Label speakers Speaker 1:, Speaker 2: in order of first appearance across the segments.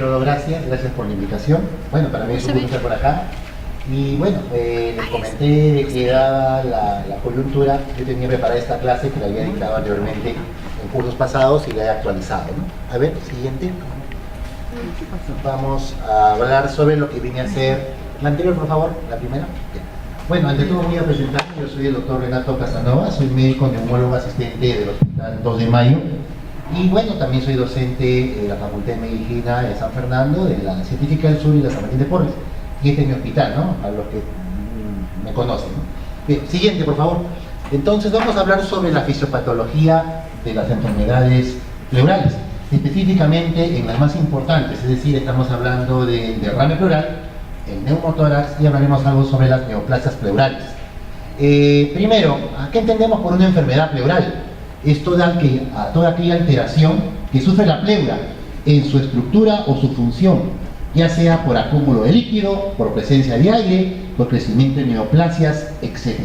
Speaker 1: todo, gracias por la invitación. Bueno, para mí es un gusto estar por acá. Y bueno, les comenté de que dada la coyuntura, yo tenía preparada esta clase que la había dictado anteriormente en cursos pasados y la he actualizado, ¿no? A ver, siguiente. Vamos a hablar sobre lo que viene a ser la anterior, por favor, la primera. Bien. Bueno, ante todo voy a presentarme, yo soy el doctor Renato Casanova, soy médico neumólogo asistente del Hospital 2 de Mayo. Y bueno, también soy docente en la Facultad de Medicina de San Fernando, de la Científica del Sur y la San Martín de Porres. Y este es mi hospital, ¿no? A los que me conocen, ¿no? Bien, siguiente, por favor. Entonces vamos a hablar sobre la fisiopatología de las enfermedades pleurales, específicamente en las más importantes, es decir, estamos hablando del derrame pleural, el neumotórax y hablaremos algo sobre las neoplasias pleurales. Primero, ¿qué entendemos por una enfermedad pleural? Es toda aquella alteración que sufre la pleura en su estructura o su función, ya sea por acúmulo de líquido, por presencia de aire, por crecimiento de neoplasias, etc.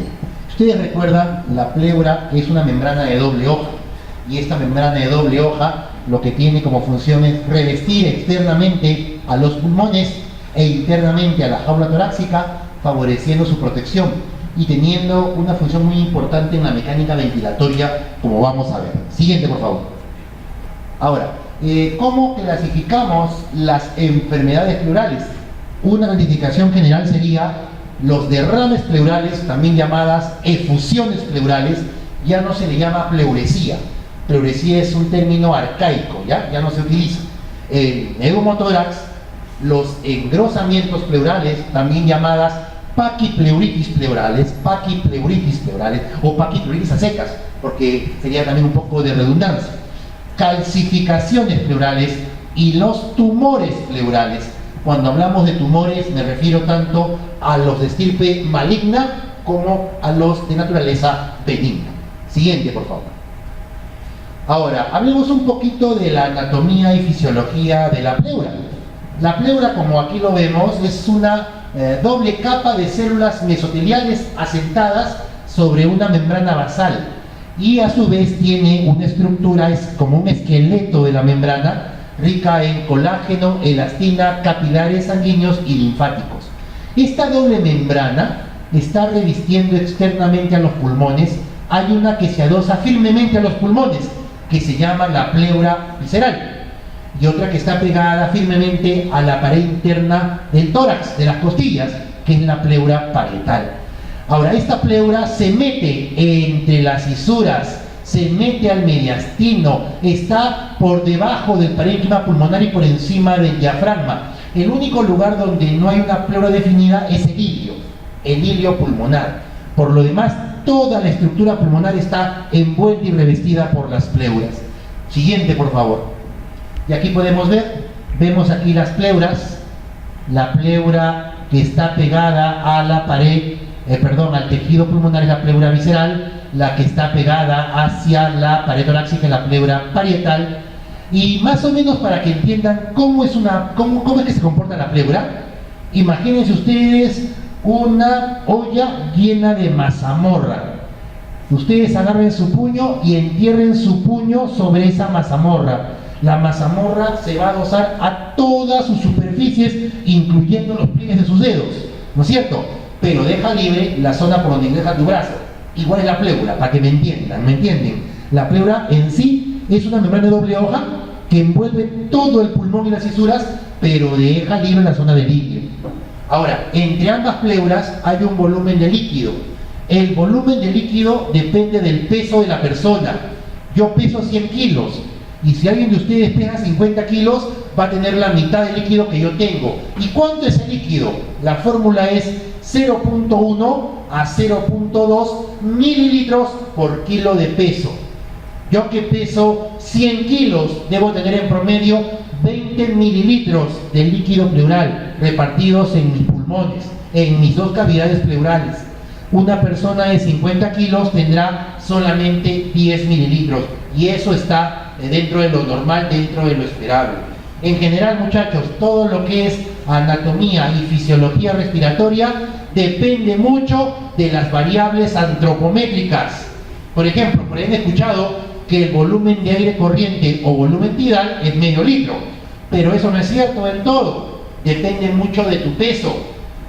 Speaker 1: Ustedes recuerdan, la pleura es una membrana de doble hoja, y esta membrana de doble hoja lo que tiene como función es revestir externamente a los pulmones e internamente a la jaula torácica, favoreciendo su protección y teniendo una función muy importante en la mecánica ventilatoria, como vamos a ver. Siguiente, por favor. Ahora, ¿cómo clasificamos las enfermedades pleurales? Una clasificación general sería los derrames pleurales, también llamadas efusiones pleurales. Ya no se le llama pleuresía. Pleuresía es un término arcaico, ya no se utiliza. El neumotórax, los engrosamientos pleurales, también llamadas paquipleuritis pleurales o paquipleuritis a secas, porque sería también un poco de redundancia. Calcificaciones pleurales y los tumores pleurales. Cuando hablamos de tumores me refiero tanto a los de estirpe maligna como a los de naturaleza benigna. Siguiente, por favor. Ahora, hablemos un poquito de la anatomía y fisiología de la pleura. La pleura, como aquí lo vemos, es una doble capa de células mesoteliales asentadas sobre una membrana basal y a su vez tiene una estructura, es como un esqueleto de la membrana rica en colágeno, elastina, capilares sanguíneos y linfáticos. Esta doble membrana está revistiendo externamente a los pulmones. Hay una que se adosa firmemente a los pulmones, que se llama la pleura visceral, y otra que está pegada firmemente a la pared interna del tórax, de las costillas, que es la pleura parietal. Ahora, esta pleura se mete entre las cisuras, se mete al mediastino, está por debajo del parénquima pulmonar y por encima del diafragma. El único lugar donde no hay una pleura definida es el ilio pulmonar. Por lo demás, toda la estructura pulmonar está envuelta y revestida por las pleuras. Siguiente, por favor. Y aquí podemos ver, vemos aquí las pleuras, la pleura que está pegada a la pared, al tejido pulmonar es la pleura visceral, la que está pegada hacia la pared torácica es la pleura parietal. Y más o menos para que entiendan cómo es que se comporta la pleura, imagínense ustedes una olla llena de mazamorra. Ustedes agarren su puño y entierren su puño sobre esa mazamorra. La mazamorra se va a adosar a todas sus superficies, incluyendo los pliegues de sus dedos, ¿no es cierto? Pero deja libre la zona por donde deja tu brazo. Igual es la pleura, para que me entienden. La pleura en sí es una membrana de doble hoja que envuelve todo el pulmón y las cisuras, pero deja libre la zona del ilio. Ahora, entre ambas pleuras hay un volumen de líquido. El volumen de líquido depende del peso de la persona. Yo peso 100 kilos. Y si alguien de ustedes pesa 50 kilos, va a tener la mitad del líquido que yo tengo. ¿Y cuánto es el líquido? La fórmula es 0.1 a 0.2 mililitros por kilo de peso. Yo que peso 100 kilos, debo tener en promedio 20 mililitros de líquido pleural repartidos en mis pulmones, en mis dos cavidades pleurales. Una persona de 50 kilos tendrá solamente 10 mililitros y eso está dentro de lo normal, dentro de lo esperable. En general, muchachos, todo lo que es anatomía y fisiología respiratoria depende mucho de las variables antropométricas. Por ejemplo, por ahí he escuchado que el volumen de aire corriente o volumen tidal es medio litro. Pero eso no es cierto del todo, depende mucho de tu peso.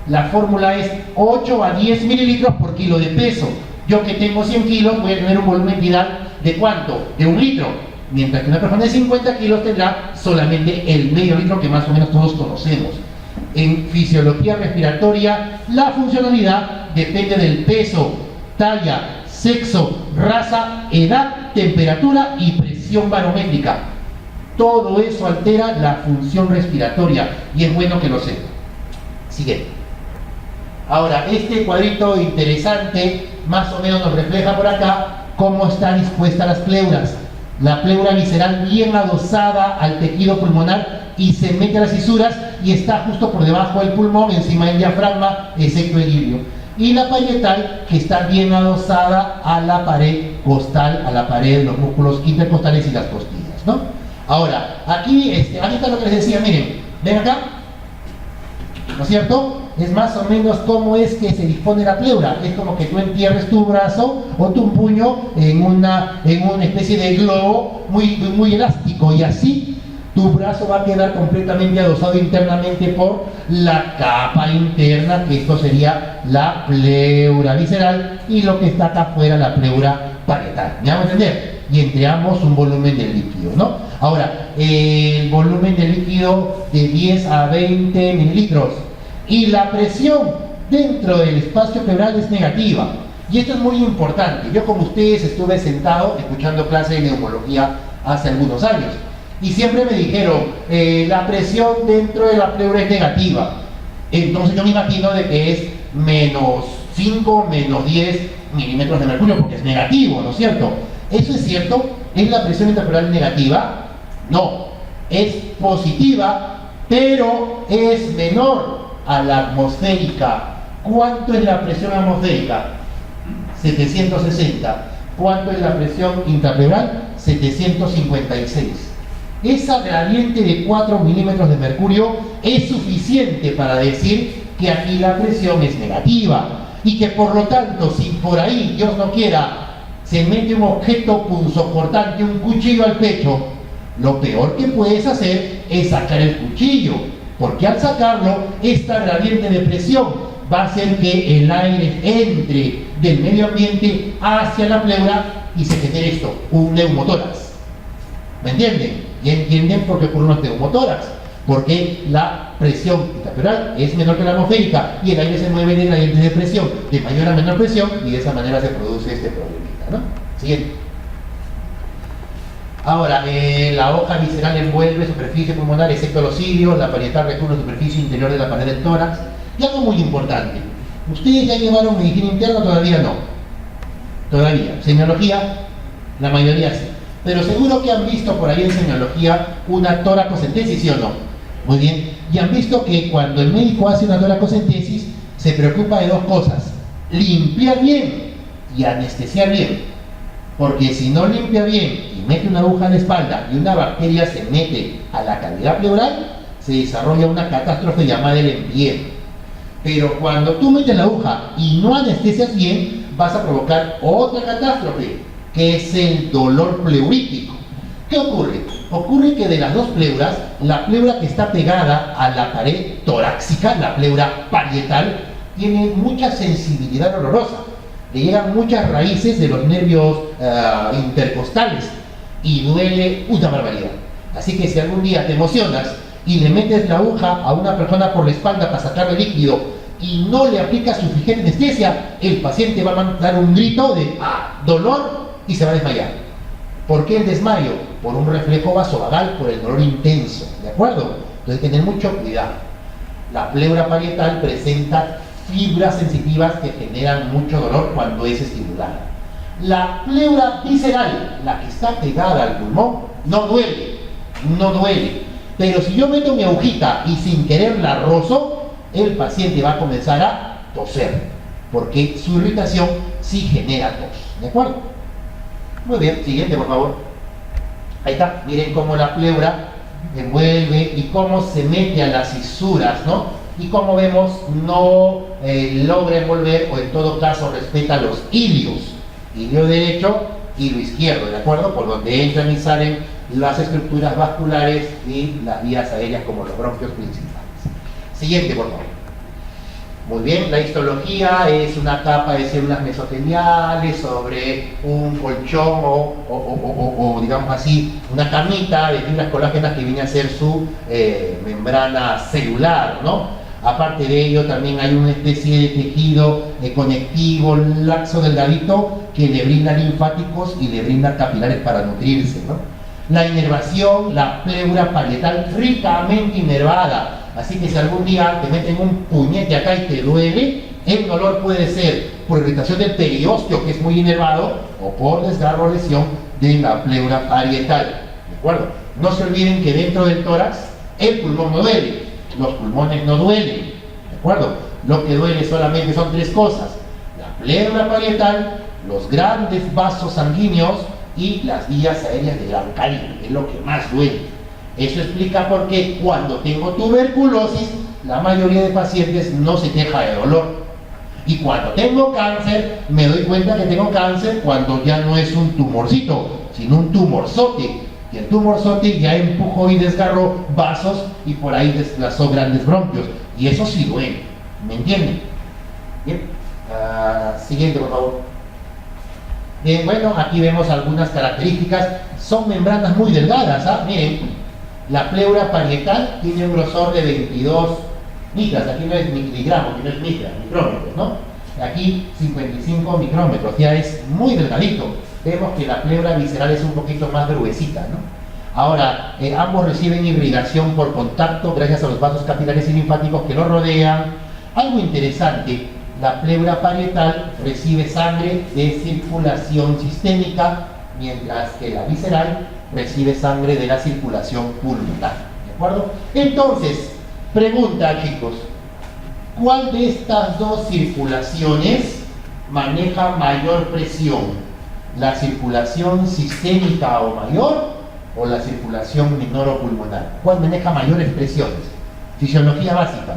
Speaker 1: La fórmula es 8 a 10 mililitros por kilo de peso. Yo que tengo 100 kilos voy a tener un volumen vital de ¿cuánto? De 1 litro. Mientras que una persona de 50 kilos tendrá solamente el medio litro que más o menos todos conocemos. En fisiología respiratoria, la funcionalidad depende del peso, talla, sexo, raza, edad, temperatura y presión barométrica. Todo eso altera la función respiratoria y es bueno que lo sepa. Siguiente. Ahora, este cuadrito interesante más o menos nos refleja por acá cómo están dispuestas las pleuras. La pleura visceral bien adosada al tejido pulmonar y se mete a las fisuras y está justo por debajo del pulmón, encima del diafragma, excepto el ilio. Y la parietal, que está bien adosada a la pared costal, a la pared de los músculos intercostales y las costillas, ¿no? Ahora, aquí está lo que les decía, miren, ven acá, ¿no es cierto? Es más o menos cómo es que se dispone la pleura. Es como que tú entierres tu brazo o tu puño en una especie de globo muy elástico, y así tu brazo va a quedar completamente adosado internamente por la capa interna, que esto sería la pleura visceral, y lo que está acá afuera, la pleura parietal. ¿Me vamos a entender? Y entre ambos un volumen de líquido, ¿no? Ahora, el volumen de líquido de 10 a 20 mililitros. Y la presión dentro del espacio pleural es negativa. Y esto es muy importante. Yo, como ustedes, estuve sentado escuchando clases de neumología hace algunos años. Y siempre me dijeron, la presión dentro de la pleura es negativa. Entonces yo me imagino de que es menos 5, menos 10 milímetros de mercurio, porque es negativo, ¿no es cierto? ¿Eso es cierto? ¿Es la presión intrapleural negativa? No. Es positiva, pero es menor a la atmosférica. ¿Cuánto es la presión atmosférica? 760. ¿Cuánto es la presión intrapleural? 756. Esa gradiente de 4 milímetros de mercurio es suficiente para decir que aquí la presión es negativa, y que por lo tanto, si por ahí, Dios no quiera, se mete un objeto punzocortante, un cuchillo al pecho, lo peor que puedes hacer es sacar el cuchillo, porque al sacarlo, esta gradiente de presión va a hacer que el aire entre del medio ambiente hacia la pleura y se genere esto, un neumotórax. ¿Me entienden? ¿Ya entienden por qué ocurre un neumotórax? Porque la presión intrapleural es menor que la atmosférica y el aire se mueve de gradientes de presión de mayor a menor presión, y de esa manera se produce este problemita, ¿no? Siguiente. Ahora, la hoja visceral envuelve superficie pulmonar excepto los cilios, la parietal recubre la superficie interior de la pared del tórax. Y algo muy importante, ¿ustedes ya llevaron medicina interna o todavía no? Todavía. Semiología, la mayoría sí. Pero seguro que han visto por ahí en semiología una toracocentesis, ¿sí o no? Muy bien. Y han visto que cuando el médico hace una toracocentesis se preocupa de dos cosas: limpiar bien y anestesiar bien. Porque si no limpia bien y mete una aguja en la espalda y una bacteria se mete a la cavidad pleural, se desarrolla una catástrofe llamada el empiema. Pero cuando tú metes la aguja y no anestesias bien, vas a provocar otra catástrofe, que es el dolor pleurítico. ¿Qué ocurre? Ocurre que de las dos pleuras, la pleura que está pegada a la pared torácica, la pleura parietal, tiene mucha sensibilidad dolorosa. Le llegan muchas raíces de los nervios intercostales y duele una barbaridad. Así que si algún día te emocionas y le metes la aguja a una persona por la espalda para sacarle líquido y no le aplicas suficiente anestesia, el paciente va a mandar un grito de dolor y se va a desmayar. ¿Por qué el desmayo? Por un reflejo vasovagal, por el dolor intenso, ¿de acuerdo? Entonces tener mucho cuidado. La pleura parietal presenta fibras sensitivas que generan mucho dolor cuando es estimulada. La pleura visceral, la que está pegada al pulmón, no duele, no duele. Pero si yo meto mi agujita y sin querer la rozo, el paciente va a comenzar a toser, porque su irritación sí genera tos, ¿de acuerdo? Muy bien, siguiente por favor. Ahí está, miren cómo la pleura envuelve y cómo se mete a las fisuras, ¿no? Y como vemos, no logra envolver, o en todo caso respeta los ilios, ilio derecho, ilio izquierdo, ¿de acuerdo? Por donde entran y salen las estructuras vasculares y las vías aéreas como los bronquios principales. Siguiente, por favor. Muy bien, la histología es una capa de células mesoteliales sobre un colchón o digamos así, una camita de fibras colágenas que viene a ser su membrana celular, ¿no? Aparte de ello, también hay una especie de tejido conectivo, laxo delgadito, que le brinda linfáticos y le brinda capilares para nutrirse, ¿no? La inervación, la pleura parietal ricamente inervada. Así que si algún día te meten un puñete acá y te duele, el dolor puede ser por irritación del periósteo, que es muy inervado, o por desgarro o lesión de la pleura parietal. ¿De acuerdo? No se olviden que dentro del tórax el pulmón no duele, los pulmones no duelen. ¿De acuerdo? Lo que duele solamente son tres cosas: la pleura parietal, los grandes vasos sanguíneos y las vías aéreas de gran calibre, es lo que más duele. Eso explica por qué cuando tengo tuberculosis, la mayoría de pacientes no se queja de dolor. Y cuando tengo cáncer, me doy cuenta que tengo cáncer cuando ya no es un tumorcito, sino un tumorzote. Y el tumorzote ya empujó y desgarró vasos y por ahí desplazó grandes bronquios. Y eso sí duele. ¿Me entienden? Bien. Siguiente, por favor. Bien, bueno, aquí vemos algunas características. Son membranas muy delgadas, ¿ah? Miren. La pleura parietal tiene un grosor de 22 micras, aquí no es miligramos, aquí no es micras, micrómetros, ¿no? Aquí 55 micrómetros, ya es muy delgadito. Vemos que la pleura visceral es un poquito más gruesita, ¿no? Ahora, ambos reciben irrigación por contacto gracias a los vasos capilares y linfáticos que los rodean. Algo interesante, la pleura parietal recibe sangre de circulación sistémica, mientras que la visceral recibe sangre de la circulación pulmonar. ¿De acuerdo? Entonces, pregunta, chicos, ¿cuál de estas dos circulaciones maneja mayor presión? ¿La circulación sistémica o mayor o la circulación menor o pulmonar? ¿Cuál maneja mayores presiones? Fisiología básica.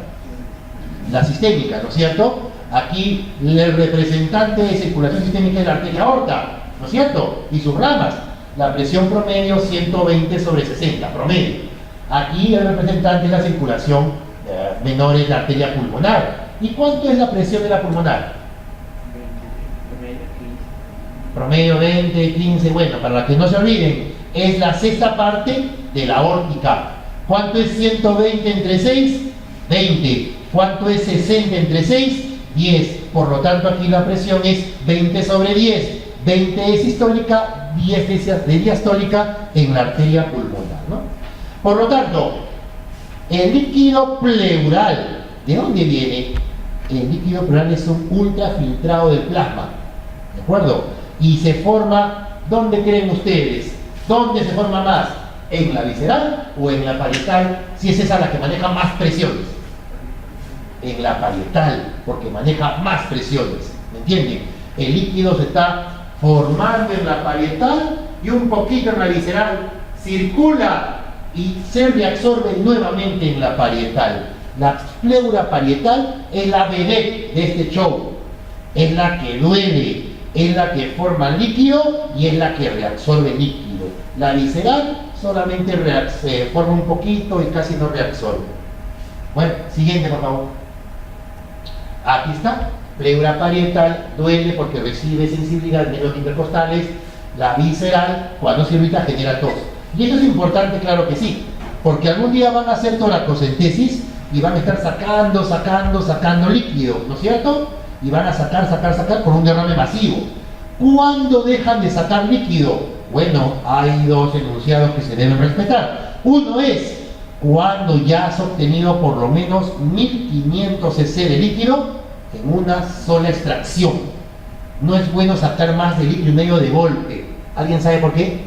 Speaker 1: La sistémica, ¿no es cierto? Aquí el representante de circulación sistémica es la arteria aorta, ¿no es cierto? Y sus ramas. La presión promedio 120/60, promedio. Aquí el representante de la circulación menor es la arteria pulmonar. ¿Y cuánto es la presión de la pulmonar? Promedio 20, 15, bueno, para que no se olviden, es la sexta parte de la aórtica. ¿Cuánto es 120 entre 6? 20. ¿Cuánto es 60 entre 6? 10. Por lo tanto, aquí la presión es 20/10. 20 es sistólica, 10 es de diastólica en la arteria pulmonar, ¿no? Por lo tanto, el líquido pleural, ¿de dónde viene? El líquido pleural es un ultrafiltrado del plasma, ¿de acuerdo? Y se forma, ¿dónde creen ustedes? ¿Dónde se forma más? ¿En la visceral o en la parietal? Si es esa la que maneja más presiones. En la parietal, porque maneja más presiones, ¿me entienden? El líquido se está formando en la parietal y un poquito en la visceral, circula y se reabsorbe nuevamente en la parietal. La pleura parietal es la vedette de este show, es la que duele, es la que forma líquido y es la que reabsorbe líquido. La visceral solamente forma un poquito y casi no reabsorbe. Bueno, siguiente, por favor. Aquí está. Pleura parietal duele porque recibe sensibilidad en los intercostales. La visceral, cuando se irrita, genera tos. Y eso es importante, claro que sí, porque algún día van a hacer toracocentesis y van a estar sacando líquido, ¿no es cierto? Y van a sacar por un derrame masivo. ¿Cuándo dejan de sacar líquido? Bueno, hay dos enunciados que se deben respetar. Uno es cuando ya has obtenido por lo menos 1500 cc de líquido en una sola extracción. No es bueno sacar más de 1,5 litros de golpe. ¿Alguien sabe por qué?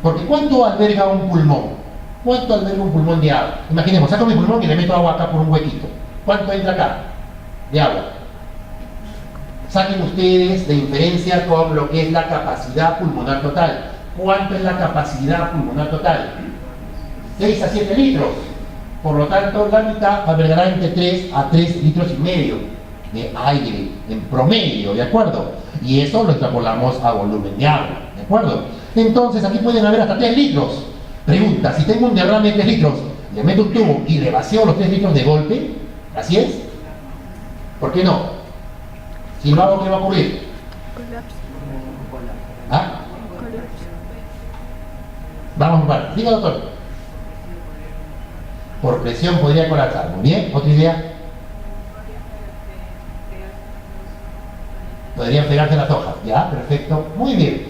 Speaker 1: Porque ¿cuánto alberga un pulmón? ¿Cuánto alberga un pulmón de agua? Imaginemos, saco mi pulmón y le meto agua acá por un huequito. ¿Cuánto entra acá de agua? Saquen ustedes de inferencia con lo que es la capacidad pulmonar total. ¿Cuánto es la capacidad pulmonar total? 6 a 7 litros. Por lo tanto, la mitad albergará entre 3 a 3,5 litros de aire en promedio, ¿de acuerdo? Y eso lo extrapolamos a volumen de agua, ¿de acuerdo? Entonces aquí pueden haber hasta 3 litros. Pregunta, si tengo un derrame de 3 litros, le meto un tubo y le vacío los 3 litros de golpe, ¿así es? ¿Por qué no? Si lo hago, ¿qué va a ocurrir?
Speaker 2: Colapso.
Speaker 1: ¿Ah?
Speaker 2: Colapso.
Speaker 1: Vamos a ver. Diga, doctor. Por presión podría colapsar. Muy bien. ¿Otra idea? Podrían pegarse las hojas. Ya, perfecto. Muy bien.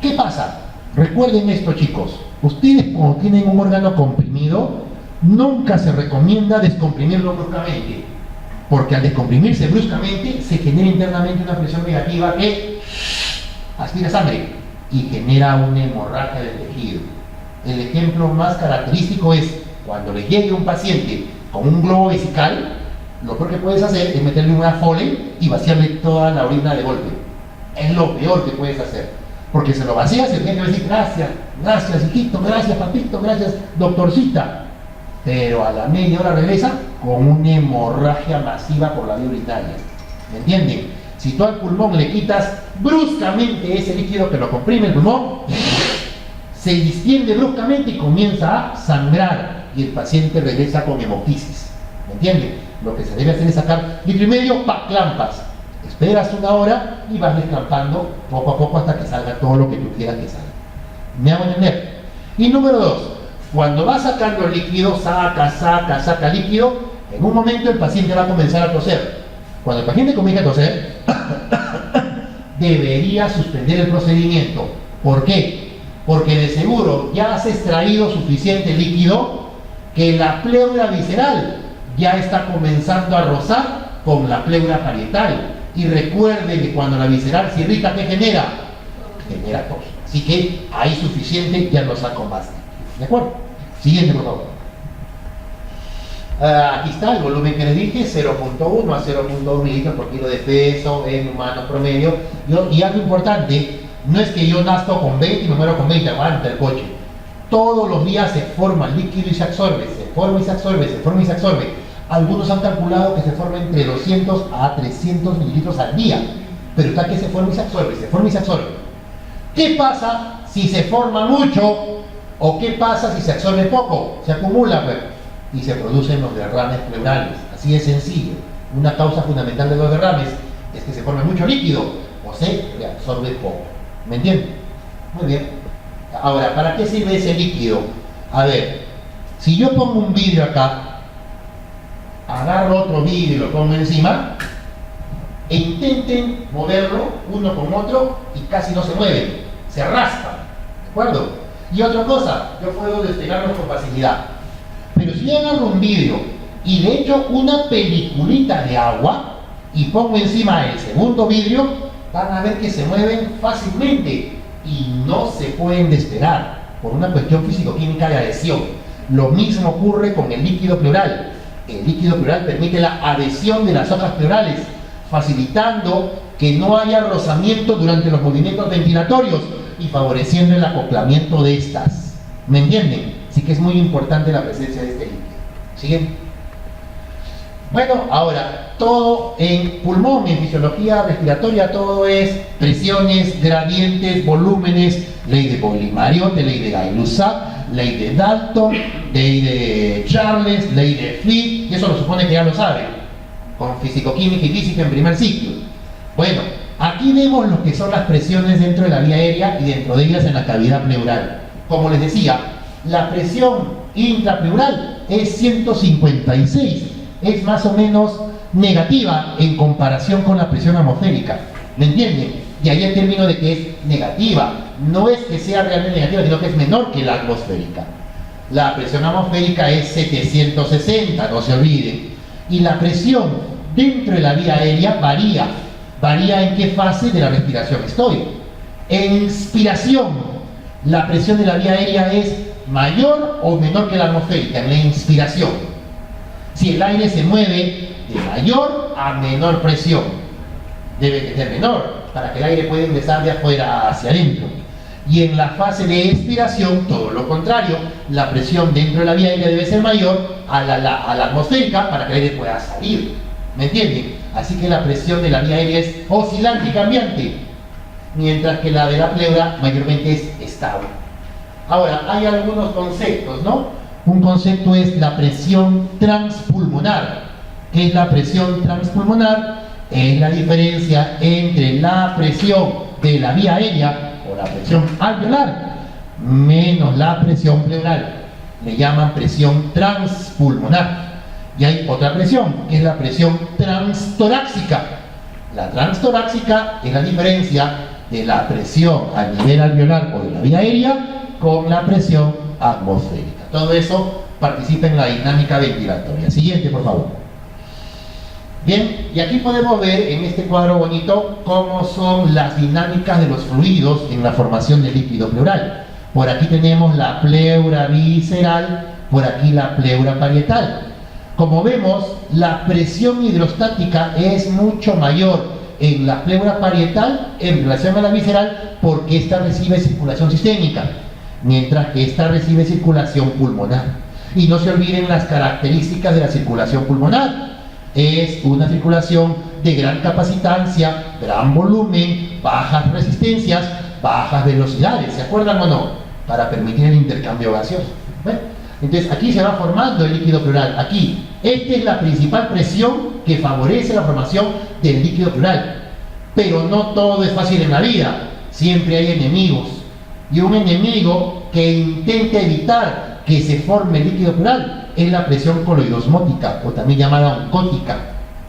Speaker 1: ¿Qué pasa? Recuerden esto, chicos. Ustedes, cuando tienen un órgano comprimido, nunca se recomienda descomprimirlo bruscamente. Porque al descomprimirse bruscamente, se genera internamente una presión negativa que aspira sangre y genera una hemorragia del tejido. El ejemplo más característico es cuando le llegue un paciente con un globo vesical, lo peor que puedes hacer es meterle una Foley y vaciarle toda la orina de golpe. Es lo peor que puedes hacer. Porque se lo vacías y el gente va a decir, gracias, gracias hijito, gracias papito, gracias doctorcita. Pero a la media hora regresa con una hemorragia masiva por la vía urinaria. ¿Me entienden? Si tú al pulmón le quitas bruscamente ese líquido que lo comprime el pulmón, se distiende bruscamente y comienza a sangrar y el paciente regresa con hemoptisis. ¿Me entienden? Lo que se debe hacer es sacar litro y medio, clampas. Esperas una hora y vas desclampando poco a poco hasta que salga todo lo que tú quieras que salga. ¿Me hago entender? Y número 2, cuando vas sacando el líquido, saca líquido, en un momento el paciente va a comenzar a toser. Cuando el paciente comienza a toser, debería suspender el procedimiento. ¿Por qué? Porque de seguro ya has extraído suficiente líquido que la pleura visceral ya está comenzando a rozar con la pleura parietal. Y recuerden que cuando la visceral se irrita, ¿qué genera? Genera tos. Así que hay suficiente, ya lo saco más. ¿De acuerdo? Siguiente, por favor. Aquí está el volumen que les dije, 0.1 a 0.2 mililitros por kilo de peso en humanos promedio. Y algo importante, no es que yo nazco con 20 y me muero con 20, aguanta el coche. Todos los días se forma el líquido y se absorbe, se forma y se absorbe, se forma y se absorbe. Algunos han calculado que se forma entre 200 a 300 mililitros al día, pero está que se forma y se absorbe, se forma y se absorbe. ¿Qué pasa si se forma mucho o qué pasa si se absorbe poco? Se acumula, pues, y se producen los derrames pleurales. Así de sencillo. Una causa fundamental de los derrames es que se forma mucho líquido o se absorbe poco. ¿Me entienden? Muy bien. Ahora, ¿para qué sirve ese líquido? A ver, si yo pongo un vidrio acá, agarro otro vidrio y lo pongo encima e intenten moverlo uno con otro y casi no se mueven, se raspan, ¿de acuerdo? Y otra cosa, yo puedo despegarlo con facilidad, pero si yo agarro un vidrio y le echo una peliculita de agua y pongo encima el segundo vidrio, van a ver que se mueven fácilmente y no se pueden despegar por una cuestión físico-química de adhesión. Lo mismo ocurre con el líquido pleural. El líquido pleural permite la adhesión de las hojas pleurales, facilitando que no haya rozamiento durante los movimientos ventilatorios y favoreciendo el acoplamiento de estas. ¿Me entienden? Así que es muy importante la presencia de este líquido. ¿Siguen? Bueno, ahora, todo en pulmón, en fisiología respiratoria, todo es presiones, gradientes, volúmenes, ley de Broglie-Mariotte, ley de Gay-Lussac, ley de Dalton, ley de Charles, ley de Fick, y eso lo supone que ya lo saben, con fisicoquímica y física en primer ciclo. Bueno, aquí vemos lo que son las presiones dentro de la vía aérea y dentro de ellas en la cavidad pleural. Como les decía, la presión intrapleural es 156, es más o menos negativa en comparación con la presión atmosférica. ¿Me entienden? Y ahí el término de que es negativa. No es que sea realmente negativa, sino que es menor que la atmosférica. La presión atmosférica es 760, no se olviden. Y la presión dentro de la vía aérea varía. Varía en qué fase de la respiración estoy. En inspiración, la presión de la vía aérea es mayor o menor que la atmosférica, en la inspiración. Si el aire se mueve de mayor a menor presión, debe de ser menor, para que el aire pueda ingresar de afuera hacia adentro. Y en la fase de expiración, todo lo contrario, la presión dentro de la vía aérea debe ser mayor a la atmosférica para que el aire pueda salir. ¿Me entienden? Así que la presión de la vía aérea es oscilante y cambiante. mientras que la de la pleura mayormente es estable. Ahora, hay algunos conceptos, ¿no? Un concepto es la presión transpulmonar. ¿Qué es la presión transpulmonar? Es la diferencia entre la presión de la vía aérea o la presión alveolar menos la presión pleural. Le llaman presión transpulmonar. Y hay otra presión, que es la presión transtorácica. La transtorácica es la diferencia de la presión a nivel alveolar o de la vía aérea con la presión atmosférica. Todo eso participa en la dinámica ventilatoria. Siguiente, por favor. Bien, y aquí podemos ver en este cuadro bonito cómo son las dinámicas de los fluidos en la formación del líquido pleural. Por aquí tenemos la pleura visceral, por aquí la pleura parietal. Como vemos, la presión hidrostática es mucho mayor en la pleura parietal en relación a la visceral porque ésta recibe circulación sistémica, mientras que ésta recibe circulación pulmonar. Y no se olviden las características de la circulación pulmonar. Es una circulación de gran capacitancia, gran volumen, bajas resistencias, bajas velocidades, ¿se acuerdan o no? Para permitir el intercambio gaseoso. ¿Ven? Entonces aquí se va formando el líquido pleural. Aquí, esta es la principal presión que favorece la formación del líquido pleural. Pero no todo es fácil en la vida. Siempre hay enemigos. Y un enemigo que intenta evitar que se forme el líquido pleural es la presión coloidosmótica, o también llamada oncótica.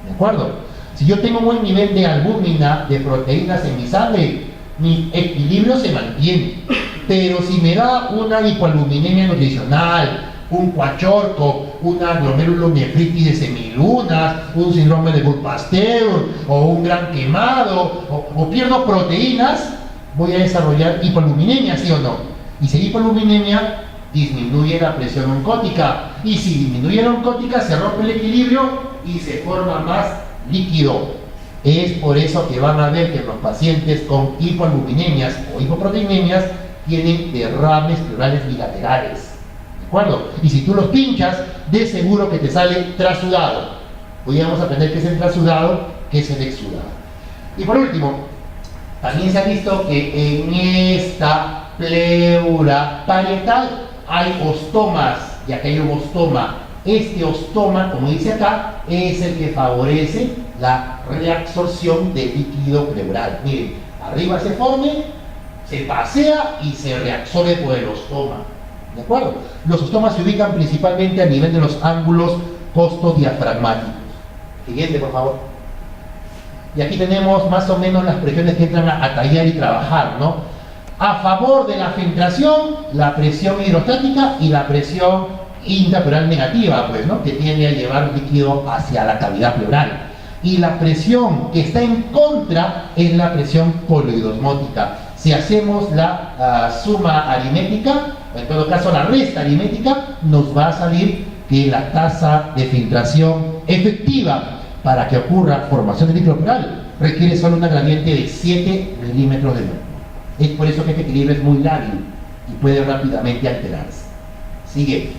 Speaker 1: ¿De acuerdo? Si yo tengo un buen nivel de albúmina, de proteínas en mi sangre, mi equilibrio se mantiene. Pero si me da una hipoalbuminemia nutricional, un cuachorco, una glomerulonefritis de semilunas, un síndrome de Gould-Pasteur, o un gran quemado, o pierdo proteínas, voy a desarrollar hipoalbuminemia, ¿sí o no? Y si hay hipoalbuminemia, disminuye la presión oncótica. Y si disminuye la oncótica, se rompe el equilibrio y se forma más líquido. Es por eso que van a ver que los pacientes con hipoalbuminemias o hipoproteinemias tienen derrames pleurales bilaterales. ¿De acuerdo? Y si tú los pinchas, de seguro que te sale trasudado. Hoy vamos a aprender qué es el trasudado, qué es el exudado. Y por último, también se ha visto que en esta pleura parietal hay ostomas, y aquí hay un ostoma. Este ostoma, como dice acá, es el que favorece la reabsorción del líquido pleural. Miren, arriba se forme, se pasea y se reabsorbe por el ostoma. ¿De acuerdo? Los ostomas se ubican principalmente a nivel de los ángulos costodiafragmáticos. Siguiente, por favor. Y aquí tenemos más o menos las presiones que entran a tallar y trabajar, ¿no? A favor de la filtración, la presión hidrostática y la presión intrapleural negativa, pues, ¿no? Que tiende a llevar líquido hacia la cavidad pleural. Y la presión que está en contra es la presión coloidosmótica. Si hacemos la suma aritmética, o en todo caso la resta aritmética, nos va a salir que la tasa de filtración efectiva para que ocurra formación de líquido pleural requiere solo una gradiente de 7 milímetros de mercurio. Es por eso que este equilibrio es muy lábil y puede rápidamente alterarse. Siguiente.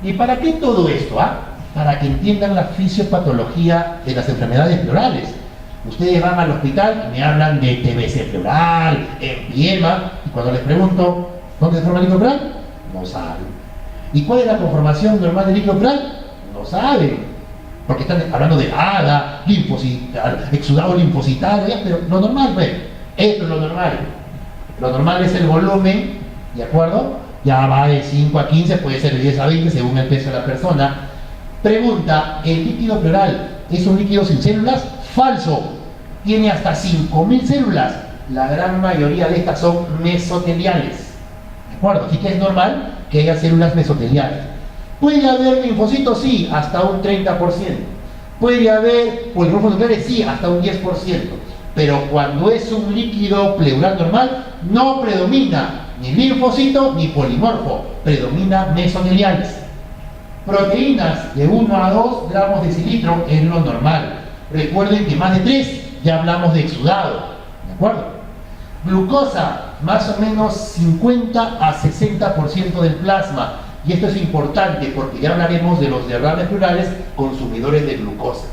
Speaker 1: ¿Y para qué todo esto? Para que entiendan la fisiopatología de las enfermedades pleurales. Ustedes van al hospital y me hablan de TBC pleural, empiema, y cuando les pregunto ¿dónde se forma el líquido pleural? No saben. ¿Y cuál es la conformación normal del líquido pleural? No saben. Porque están hablando de ADA, exudado linfocitario, pero lo normal, pues, esto es lo normal. Lo normal es el volumen, ¿de acuerdo? Ya va de 5 a 15, puede ser de 10 a 20 según el peso de la persona. Pregunta, ¿el líquido pleural es un líquido sin células? Falso. Tiene hasta 5000 células. La gran mayoría de estas son mesoteliales. ¿De acuerdo? Así que es normal que haya células mesoteliales. ¿Puede haber linfocitos? Sí, hasta un 30%. ¿Puede haber polimorfos nucleares? Sí, hasta un 10%. Pero cuando es un líquido pleural normal, no predomina ni linfocito ni polimorfo, predomina mesoteliales. Proteínas de 1 a 2 gramos de decilitro es lo normal. Recuerden que más de 3 ya hablamos de exudado, ¿de acuerdo? Glucosa, más o menos 50 a 60% del plasma. Y esto es importante porque ya hablaremos de los derrames pleurales consumidores de glucosa.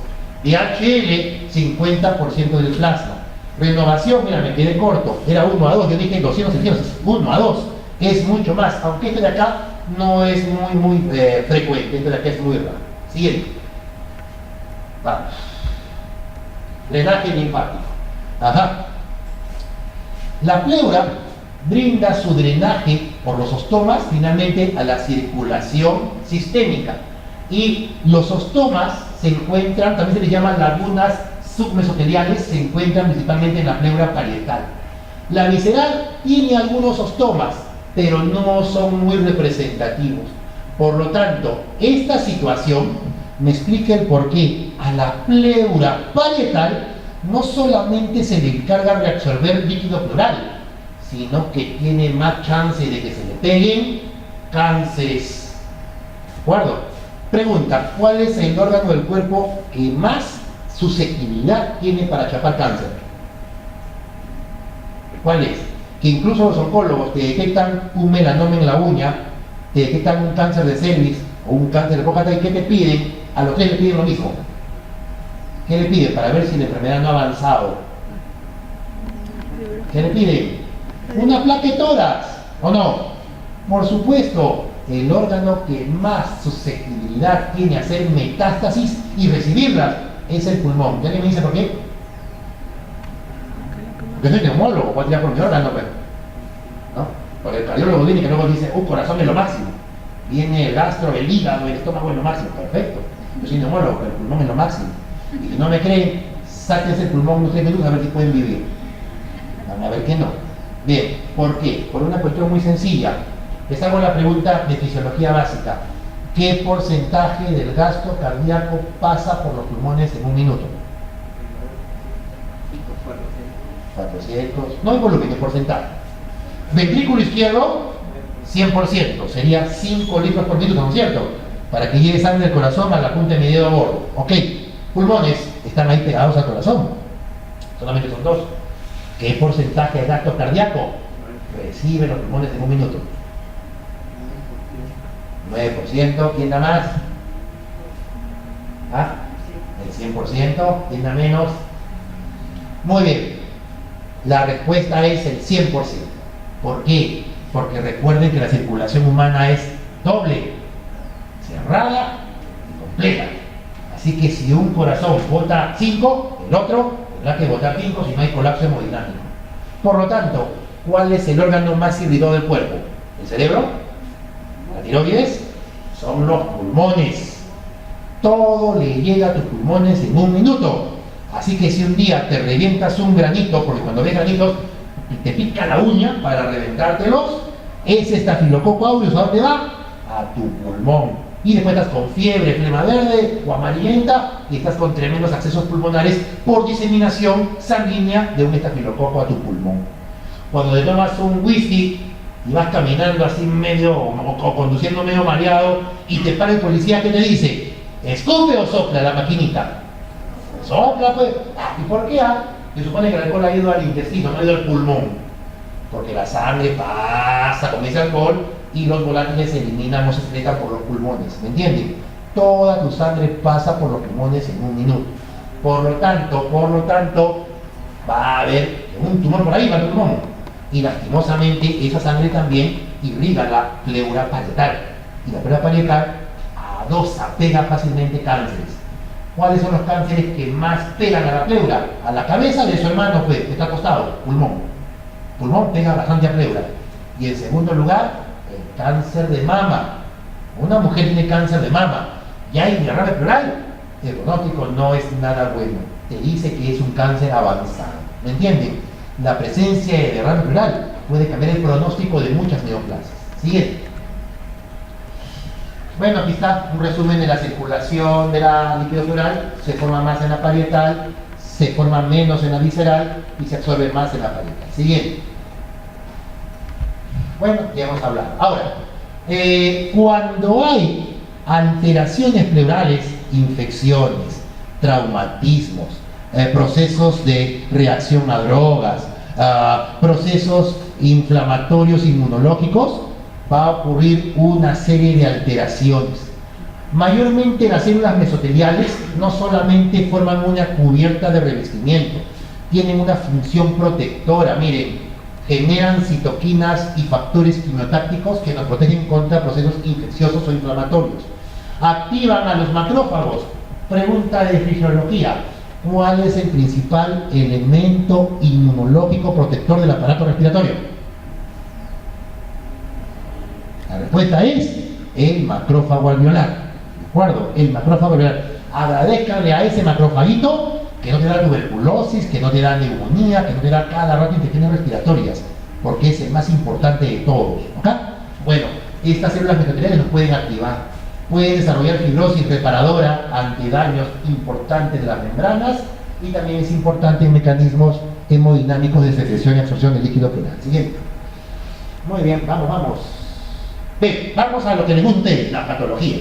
Speaker 1: DHL, 50% del plasma.
Speaker 2: Renovación, mira, me quedé corto, era 1 a 2, yo dije 200 centímetros, 1 a 2, es mucho más, aunque este de acá no es muy frecuente, este de acá es muy raro. Siguiente. Vamos. Drenaje linfático. Ajá. La pleura brinda su drenaje por los ostomas finalmente a la circulación sistémica. Y los ostomas se encuentran, también se les llama lagunas submesoteliales, se encuentran principalmente en la pleura parietal. La visceral tiene algunos ostomas, pero no son muy representativos. Por lo tanto, esta situación me explica el por qué a la pleura parietal no solamente se le encarga de absorber líquido pleural, sino que tiene más chance de que se le peguen cánceres. ¿De acuerdo? Pregunta, ¿cuál es el órgano del cuerpo que más susceptibilidad tiene para chapar cáncer? ¿Cuál es? Que incluso los oncólogos te detectan un melanoma en la uña, te detectan un cáncer de cervix o un cáncer de próstata, ¿y qué te piden? A los tres le piden lo mismo. ¿Qué le piden? Para ver si la enfermedad no ha avanzado. ¿Qué le piden? Una placa de tórax, ¿o no? Por supuesto, el órgano que más susceptibilidad tiene a hacer metástasis y recibirlas es el pulmón. ¿Ya alguien me dice por qué? Yo soy neumólogo, voy a tirar por mi órgano, pero, ¿no? Porque el cardiólogo viene que luego dice, corazón es lo máximo. Viene el gastro, el hígado, el estómago es lo máximo. Perfecto. Yo soy neumólogo, pero el pulmón es lo máximo. Y si no me creen, sáquense el pulmón unos 3 minutos a ver si pueden vivir. Van a ver que no. Bien, ¿por qué? Por una cuestión muy sencilla. Les hago la pregunta de fisiología básica. ¿Qué porcentaje del gasto cardíaco pasa por los pulmones en un minuto? 400. No hay volumen, es porcentaje. Ventrículo izquierdo, 100%. Sería 5 litros por minuto, ¿no es cierto? Para que llegue sangre del corazón a la punta de mi dedo gordo. Ok. Pulmones están ahí pegados al corazón. Solamente son 2. ¿Qué porcentaje de gasto cardíaco reciben los pulmones en un minuto? 9%. ¿Quién da más? ¿Ah? El 100%. ¿Quién da menos? Muy bien. La respuesta es el 100%. ¿Por qué? Porque recuerden que la circulación humana es doble, cerrada y completa. Así que si un corazón bota 5, el otro tendrá que botar 5 si no hay colapso hemodinámico. Por lo tanto, ¿cuál es el órgano más irritado del cuerpo? ¿El cerebro? ¿La tiroides? Son los pulmones. Todo le llega a tus pulmones en un minuto. Así que si un día te revientas un granito, porque cuando ves granitos te pica la uña para reventártelos, ese estafilococo aureus, ¿a dónde va? A tu pulmón. Y después estás con fiebre, flema verde o amarillenta y estás con tremendos accesos pulmonares por diseminación sanguínea de un estafilococo a tu pulmón. Cuando te tomas un whisky y vas caminando así medio o conduciendo medio mareado y te para el policía, ¿qué te dice? ¿Escupe o sopla la maquinita? Sopla, pues. ¿Y por qué? Se supone que el alcohol ha ido al intestino, no ha ido al pulmón. Porque la sangre pasa con ese alcohol y los volátiles se eliminan o se secretan por los pulmones. ¿Me entienden? Toda tu sangre pasa por los pulmones en un minuto. Por lo tanto, va a haber un tumor por ahí, va a pulmón. Y lastimosamente esa sangre también irriga la pleura parietal. Y la pleura parietal adosa, pega fácilmente cánceres. ¿Cuáles son los cánceres que más pegan a la pleura? A la cabeza de su hermano, pues, que está acostado, pulmón. Pulmón pega bastante a pleura. Y en segundo lugar, el cáncer de mama. Una mujer tiene cáncer de mama y hay derrame pleural, el pronóstico no es nada bueno. Te dice que es un cáncer avanzado. ¿Me entienden? La presencia de derrame pleural puede cambiar el pronóstico de muchas neoplasias. Siguiente. Bueno, aquí está un resumen de la circulación de la líquido pleural. Se forma más en la parietal, se forma menos en la visceral y se absorbe más en la parietal. Siguiente. Bueno, ya hemos hablado. Ahora, cuando hay alteraciones pleurales, infecciones, traumatismos, procesos de reacción a drogas, procesos inflamatorios inmunológicos, va a ocurrir una serie de alteraciones. Mayormente las células mesoteliales no solamente forman una cubierta de revestimiento, tienen una función protectora, miren, generan citoquinas y factores quimiotácticos que nos protegen contra procesos infecciosos o inflamatorios. Activan a los macrófagos. Pregunta de fisiología: ¿cuál es el principal elemento inmunológico protector del aparato respiratorio? La respuesta es el macrófago alveolar. ¿De acuerdo? El macrófago alveolar. Agradezcanle a ese macrofagito que no te da tuberculosis, que no te da neumonía, que no te da cada rato infecciones respiratorias, porque es el más importante de todos. ¿Ok? Bueno, estas células mesoteliales los pueden activar. Pueden desarrollar fibrosis reparadora ante daños importantes de las membranas, y también es importante en mecanismos hemodinámicos de secreción y absorción del líquido pleural. Siguiente. Muy bien, vamos. Bien, vamos a lo que les gusta a ustedes, la patología.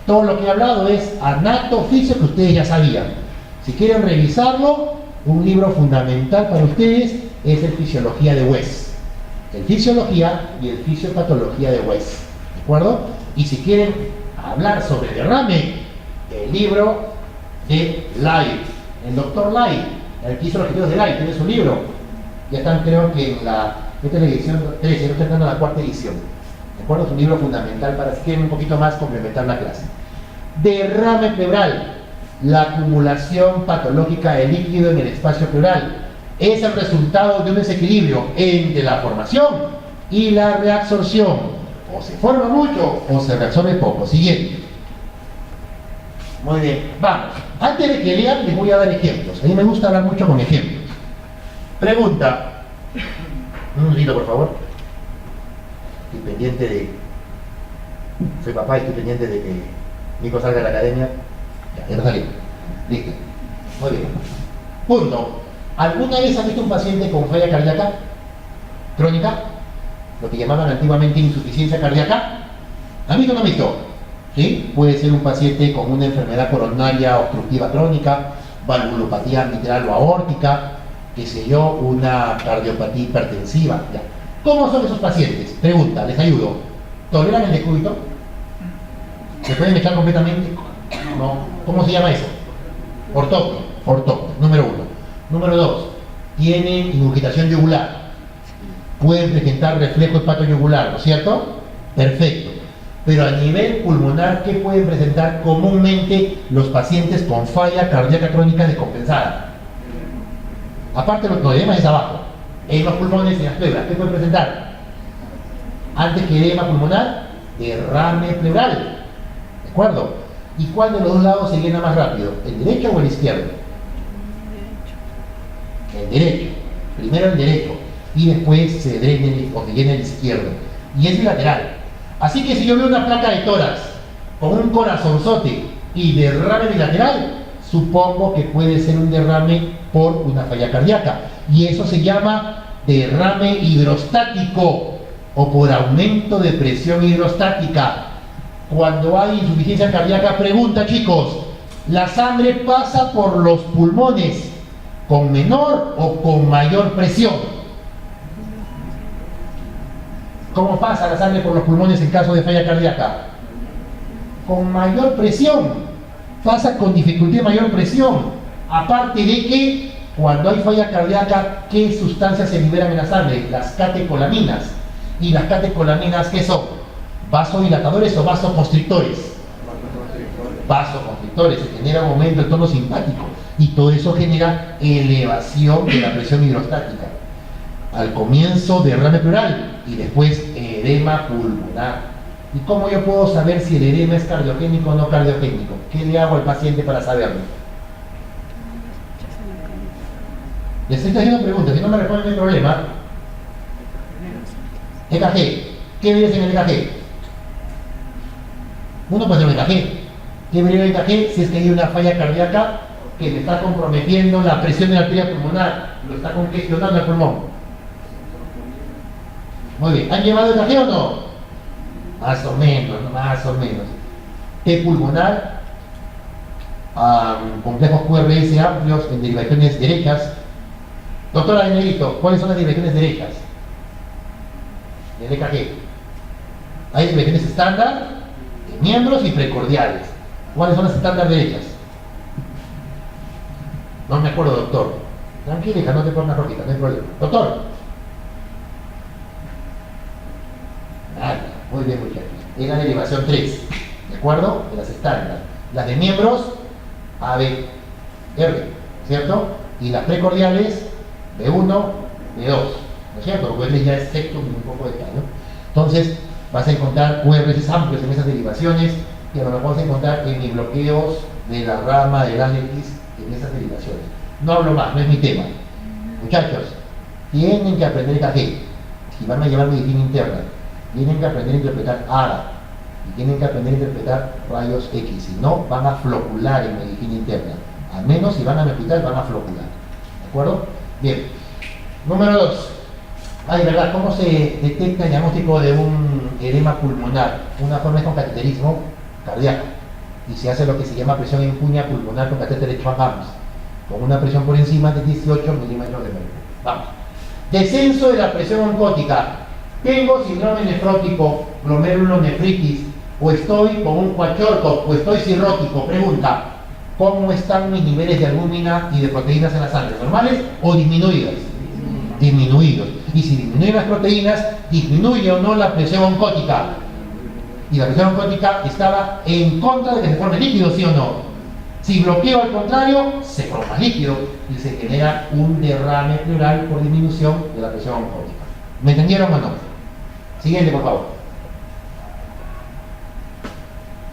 Speaker 2: Todo lo que he hablado es anatofisio que ustedes ya sabían. Si quieren revisarlo, un libro fundamental para ustedes es el Fisiología de West. El Fisiología y el Fisiopatología de West. ¿De acuerdo? Y si quieren hablar sobre derrame, el libro de Lai, el doctor Lai, el que hizo los objetivos de Lai, tiene su libro. Ya están, creo que en esta es la edición 13, no está entrando a la cuarta edición. ¿De acuerdo? Es un libro fundamental para si quieren un poquito más complementar la clase. Derrame pleural, la acumulación patológica de líquido en el espacio pleural, es el resultado de un desequilibrio entre la formación y la reabsorción. O se forma mucho o se reabsorbe poco. Siguiente. Muy bien, vamos. Antes de que lean, les voy a dar ejemplos. A mí me gusta hablar mucho con ejemplos. Pregunta. Un minutito, por favor. Estoy pendiente de... Soy papá y estoy pendiente de que mi hijo salga de la academia. Ya no salí. Listo. Muy bien. Punto. ¿Alguna vez has visto un paciente con falla cardíaca crónica? Lo que llamaban antiguamente insuficiencia cardíaca. ¿Han visto o no han visto? ¿Sí? Puede ser un paciente con una enfermedad coronaria obstructiva crónica, valvulopatía mitral o aórtica, qué sé yo, una cardiopatía hipertensiva. Ya. ¿Cómo son esos pacientes? Pregunta, les ayudo. ¿Toleran el decúbito? ¿Se pueden echar completamente? No. ¿Cómo se llama eso? Ortóptico. Número 1. Número 2. Tienen ingurgitación yugular. Pueden presentar reflejo hepatoyugular, ¿no es cierto? Perfecto. Pero a nivel pulmonar, ¿qué pueden presentar comúnmente los pacientes con falla cardíaca crónica descompensada? Aparte de los edemas es abajo. En los pulmones, en las pleuras, ¿qué pueden presentar? Antes que edema pulmonar, derrame pleural. ¿De acuerdo? ¿Y cuál de los dos lados se llena más rápido? ¿El derecho o el izquierdo? El derecho. Primero el derecho. Y después se drena o se llena el izquierdo. Y es bilateral. Así que si yo veo una placa de tórax con un corazonzote y derrame bilateral, supongo que puede ser un derrame por una falla cardíaca. Y eso se llama derrame hidrostático o por aumento de presión hidrostática. Cuando hay insuficiencia cardíaca, pregunta, chicos, ¿la sangre pasa por los pulmones con menor o con mayor presión? ¿Cómo pasa la sangre por los pulmones en caso de falla cardíaca? Con mayor presión. Pasa con dificultad de mayor presión. Aparte de que cuando hay falla cardíaca, ¿qué sustancias se liberan en la sangre? Las catecolaminas. ¿Y las catecolaminas qué son? ¿Vasodilatadores o vasoconstrictores? Vasoconstrictores. Se genera un aumento del tono simpático. Y todo eso genera elevación de la presión hidrostática. Al comienzo derrame pleural y después edema pulmonar. ¿Y cómo yo puedo saber si el edema es cardiogénico o no cardiogénico? ¿Qué le hago al paciente para saberlo? Les estoy haciendo preguntas, si no me responden no hay problema. EKG. ¿Qué verías en el EKG? Uno puede hacer un EKG. ¿Qué vería el EKG si es que hay una falla cardíaca que le está comprometiendo la presión de la arteria pulmonar, lo está congestionando el pulmón? Muy bien, ¿han llevado el EKG o no? Más o menos. T pulmonar, complejos QRS amplios en derivaciones derechas. Doctora de Negrito, ¿cuáles son las derivaciones derechas del EKG? Hay derivaciones estándar, de miembros y precordiales. ¿Cuáles son las estándar derechas? No me acuerdo, doctor. Tranquila, no te pongas rojita, no hay problema. Doctor. Nada, muy bien, muchachos. Es la derivación 3, ¿de acuerdo? De las estándar. Las de miembros, A, B, R, ¿cierto? Y las precordiales, B1, B2, ¿no es cierto? Porque ya es sectum y un poco de tal, ¿no? Entonces, vas a encontrar QRS amplios en esas derivaciones y a lo mejor vas a encontrar bloqueos de la rama del ANX en esas derivaciones. No hablo más, no es mi tema. Muchachos, tienen que aprender café. Si van a llevar medicina interna, tienen que aprender a interpretar ARA y tienen que aprender a interpretar rayos X. Si no, van a flocular en medicina interna. Al menos si van a hospital, van a flocular. ¿De acuerdo? Bien. Número 2. Ay, ¿verdad? ¿Cómo se detecta el diagnóstico de un edema pulmonar? Una forma es con cateterismo cardíaco y se hace lo que se llama presión en cuña pulmonar con catéter de Schwann-Hams, con una presión por encima de 18 milímetros de mercurio. Vamos. Descenso de la presión oncótica. Tengo síndrome nefrótico, glomerulonefritis, o estoy con un cuachorco, o estoy cirrótico. Pregunta, ¿cómo están mis niveles de albúmina y de proteínas en la sangre? ¿Normales o disminuidas? Disminuidos. Y si disminuyen las proteínas, disminuye o no la presión oncótica. Y la presión oncótica estaba en contra de que se forme líquido, ¿sí o no? Si bloqueo al contrario, se forma líquido y se genera un derrame pleural por disminución de la presión oncótica. ¿Me entendieron o no? Siguiente, por favor.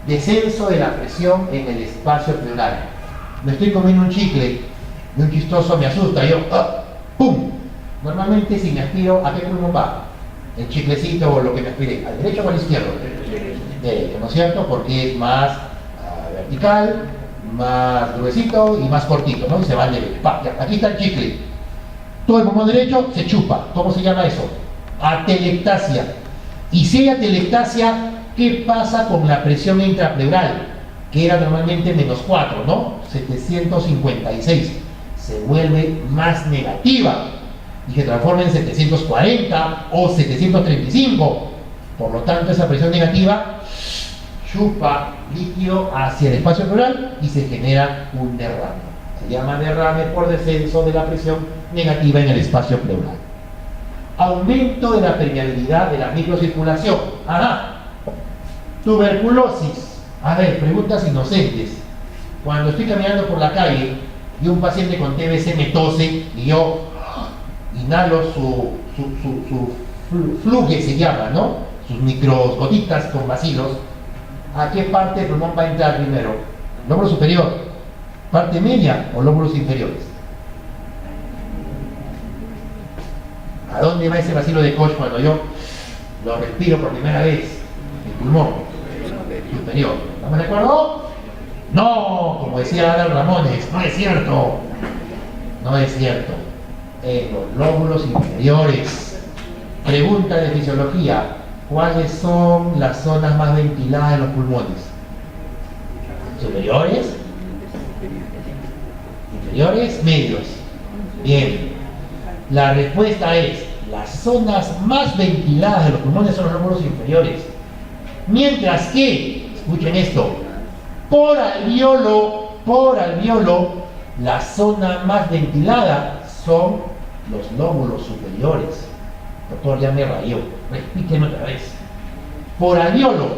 Speaker 2: Descenso de la presión en el espacio pleural. Me estoy comiendo un chicle y un chistoso me asusta. Yo, ¡pum! Normalmente si me aspiro, ¿a qué pulmón va? El chiclecito o lo que me aspire, ¿al derecho o al izquierdo? ¿No es cierto? Porque es más vertical, más gruesito y más cortito, ¿no? Y se va al derecho. Aquí está el chicle. Todo el pulmón derecho se chupa. ¿Cómo se llama eso? Atelectasia. Y si hay atelectasia, ¿qué pasa con la presión intrapleural? Que era normalmente -4, ¿no? 756. Se vuelve más negativa y se transforma en 740 o 735. Por lo tanto, esa presión negativa chupa líquido hacia el espacio pleural y se genera un derrame. Se llama derrame por descenso de la presión negativa en el espacio pleural. Aumento de la permeabilidad de la microcirculación. Ajá. Tuberculosis. A ver, preguntas inocentes. Cuando estoy caminando por la calle y un paciente con TBC me tose y yo inhalo su fluge, se llama, ¿no? Sus microgotitas con bacilos. ¿A qué parte del pulmón va a entrar primero? ¿Lóbulo superior, parte media o lóbulos inferiores? ¿A dónde va ese bacilo de Koch cuando yo lo respiro por primera vez? El pulmón superior. ¿Estamos de acuerdo? No, como decía Adal Ramones, no es cierto. No es cierto. En los lóbulos inferiores. Pregunta de fisiología. ¿Cuáles son las zonas más ventiladas de los pulmones? ¿Superiores? ¿Inferiores? ¿Medios? Bien. La respuesta es, las zonas más ventiladas de los pulmones son los lóbulos inferiores. Mientras que, escuchen esto, por alveolo, la zona más ventilada son los lóbulos superiores. Doctor, ya me rayó. Explíqueme otra vez. Por alveolo,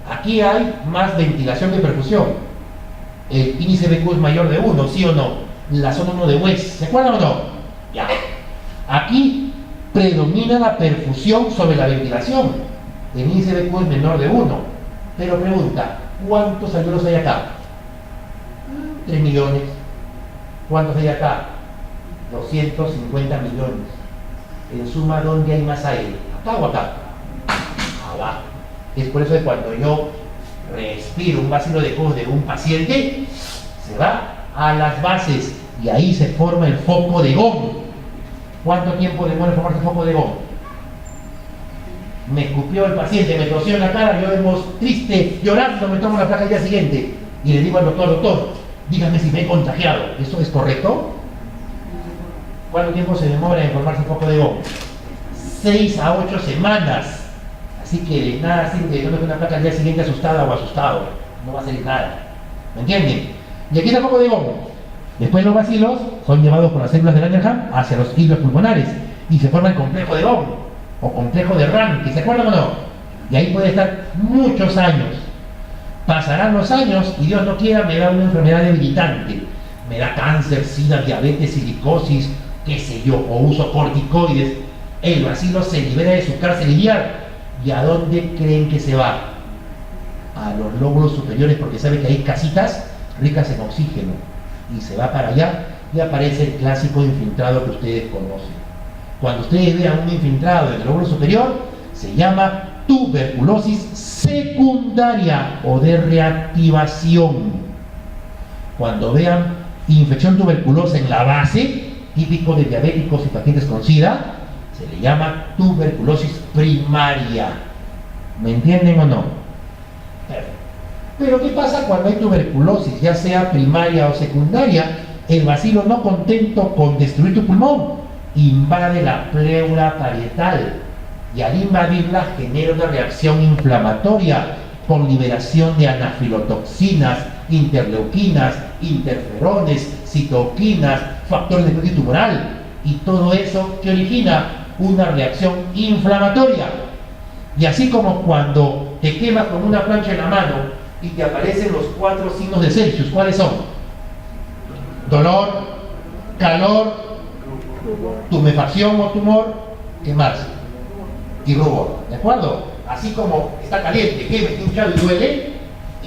Speaker 2: aquí hay más ventilación que perfusión. El índice BQ es mayor de 1, ¿sí o no? La zona 1 de West, ¿se acuerdan o no? Ya. Aquí predomina la perfusión sobre la ventilación. El índice BQ es menor de 1. Pero pregunta, ¿cuántos alveolos hay acá? 3 millones. ¿Cuántos hay acá? 250 millones. En suma, ¿dónde hay más aire? ¿Acá o acá? Abajo. Es por eso que cuando yo respiro un bacilo de Koch de un paciente, se va a las bases y ahí se forma el foco de Gaume. ¿Cuánto tiempo demora en formarse el foco de Gaume? Me escupió el paciente, me tosió en la cara, yo vemos triste, llorando, me tomo la placa el día siguiente y le digo al doctor, dígame si me he contagiado. ¿Eso es correcto? ¿Cuánto tiempo se demora en formarse el foco de Gaume? 6 a 8 semanas. Así que de nada sirve que tome una placa al día siguiente asustada o asustado. No va a salir nada. ¿Me entienden? Y aquí está el foco de Gaume. Después los bacilos son llevados por las células de Langerhans hacia los hilos pulmonares y se forma el complejo de Von o complejo de Ranke, ¿se acuerdan o no? Y ahí puede estar muchos años. Pasarán los años y Dios no quiera me da una enfermedad debilitante, me da cáncer, sida, diabetes, silicosis, qué sé yo, o uso corticoides. El bacilo se libera de su cárcel iliar. ¿Y a dónde creen que se va? A los lóbulos superiores, porque sabe que hay casitas ricas en oxígeno. Y se va para allá y aparece el clásico infiltrado que ustedes conocen. Cuando ustedes vean un infiltrado en el lóbulo superior, se llama tuberculosis secundaria o de reactivación. Cuando vean infección tuberculosa en la base, típico de diabéticos y pacientes con SIDA, se le llama tuberculosis primaria. ¿Me entienden o no? Pero ¿qué pasa cuando hay tuberculosis, ya sea primaria o secundaria? El bacilo, no contento con destruir tu pulmón, invade la pleura parietal y al invadirla genera una reacción inflamatoria con liberación de anafilotoxinas, interleuquinas, interferones, citoquinas, factores de crecimiento tumoral, y todo eso que origina una reacción inflamatoria. Y así como cuando te quemas con una plancha en la mano y te aparecen los 4 signos de Celsius, ¿cuáles son? Dolor, calor, tumefacción o tumor, ¿qué más? Y rubor, ¿de acuerdo? Así como está caliente, quema, está hinchado y duele,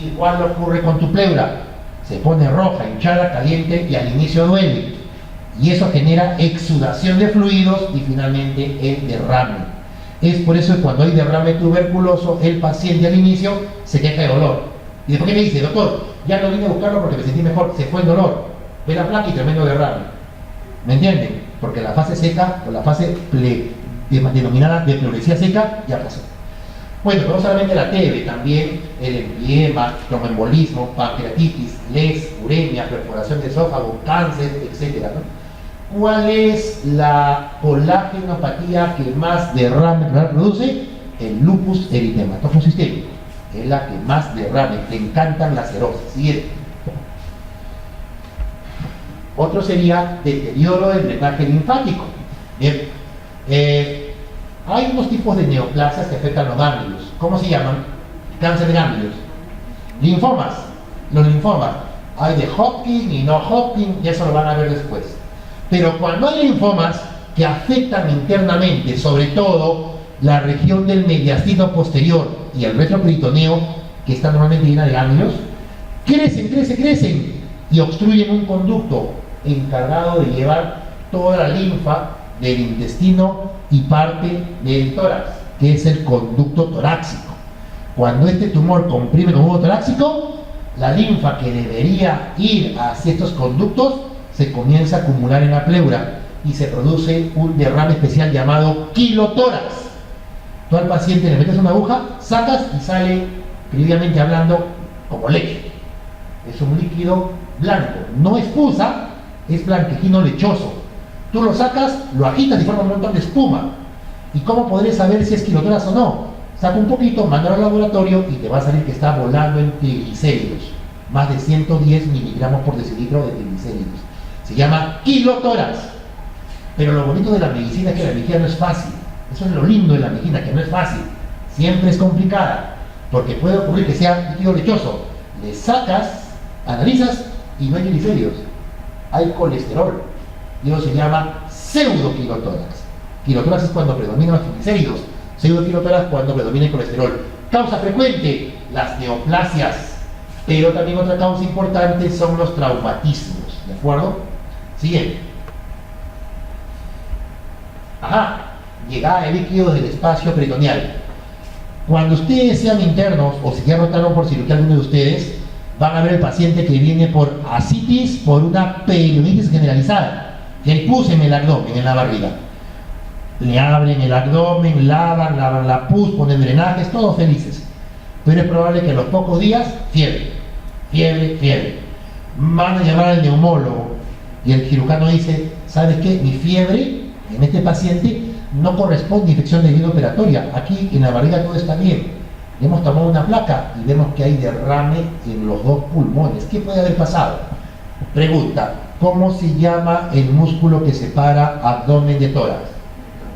Speaker 2: igual ocurre con tu pleura. Se pone roja, hinchada, caliente y al inicio duele. Y eso genera exudación de fluidos y finalmente el derrame. Es por eso que cuando hay derrame tuberculoso, el paciente al inicio se queja de dolor. Y después me dice, doctor, ya no vine a buscarlo porque me sentí mejor, se fue el dolor. Ve la placa y tremendo derrame. ¿Me entienden? Porque la fase seca o la fase denominada de pleuresía seca ya pasó. Bueno, no solamente la TB, también el empiema, tromboembolismo, pancreatitis, les, uremia, perforación de esófago, cáncer, etc., ¿no? ¿Cuál es la colágenopatía que más derrame produce? El lupus eritematoso sistémico. Es la que más derrame. Le encantan las cirrosis. Siguiente. Otro sería deterioro del drenaje linfático. Bien. Hay unos tipos de neoplasias que afectan los ganglios. ¿Cómo se llaman? Cáncer de ganglios. Linfomas. Los linfomas. Hay de Hodgkin y no Hodgkin, y eso lo van a ver después. Pero cuando hay linfomas que afectan internamente, sobre todo la región del mediastino posterior y el retroperitoneo, que está normalmente llena de ganglios, crecen y obstruyen un conducto encargado de llevar toda la linfa del intestino y parte del tórax, que es el conducto torácico. Cuando este tumor comprime el conducto torácico, la linfa que debería ir hacia estos conductos se comienza a acumular en la pleura y se produce un derrame especial llamado quilotórax. Tú al paciente le metes una aguja, sacas y sale, previamente hablando, como leche. Es un líquido blanco, no es pus, es blanquecino lechoso. Tú lo sacas, lo agitas y forma un montón de espuma. ¿Y cómo podré saber si es quilotórax o no? Saca un poquito, mándalo al laboratorio y te va a salir que está volando en triglicéridos. Más de 110 miligramos por decilitro de triglicéridos. Se llama quilotórax. Pero lo bonito de la medicina es que la medicina no es fácil. Eso es lo lindo de la medicina, que no es fácil. Siempre es complicada. Porque puede ocurrir que sea líquido lechoso. Le sacas, analizas y no hay triglicéridos. Hay colesterol. Y eso se llama pseudoquilotórax. Quilotórax es cuando predominan los triglicéridos. Pseudoquilotórax cuando predomina el colesterol. Causa frecuente, las neoplasias. Pero también otra causa importante son los traumatismos. ¿De acuerdo? Siguiente. Llegada de líquidos del espacio peritoneal. Cuando ustedes sean internos o si ya rotaron por cirugía alguno de ustedes, van a ver el paciente que viene por ascitis, por una periodontitis generalizada. Que hay pus en el abdomen, en la barriga. Le abren el abdomen, lavan la pus, ponen drenajes, todos felices. Pero es probable que a los pocos días, fiebre. Van a llamar al neumólogo y el cirujano dice, ¿sabes qué? Mi fiebre en este paciente no corresponde a infección de herida operatoria. Aquí en la barriga todo está bien. Le hemos tomado una placa y vemos que hay derrame en los 2 pulmones. ¿Qué puede haber pasado? Pregunta, ¿cómo se llama el músculo que separa abdomen de tórax?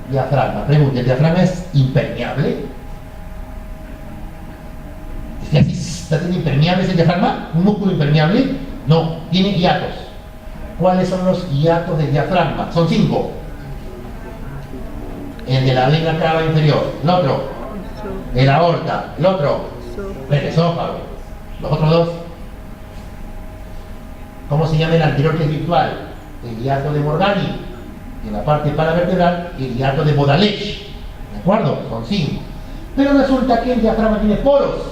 Speaker 2: Diafragma. Pregunta, ¿el diafragma es impermeable? ¿Es que así está siendo impermeable ese diafragma? ¿Un músculo impermeable? No, tiene hiatos. ¿Cuáles son los hiatos del diafragma? Son 5. El de la vena cava inferior, el otro, el aorta, el otro, el esófago, los otros 2. ¿Cómo se llama el anterior que es virtual? El hiato de Morgani. En la parte paravertebral, el hiato de Baudelaire. ¿De acuerdo? Son 5. Pero resulta que el diafragma tiene poros.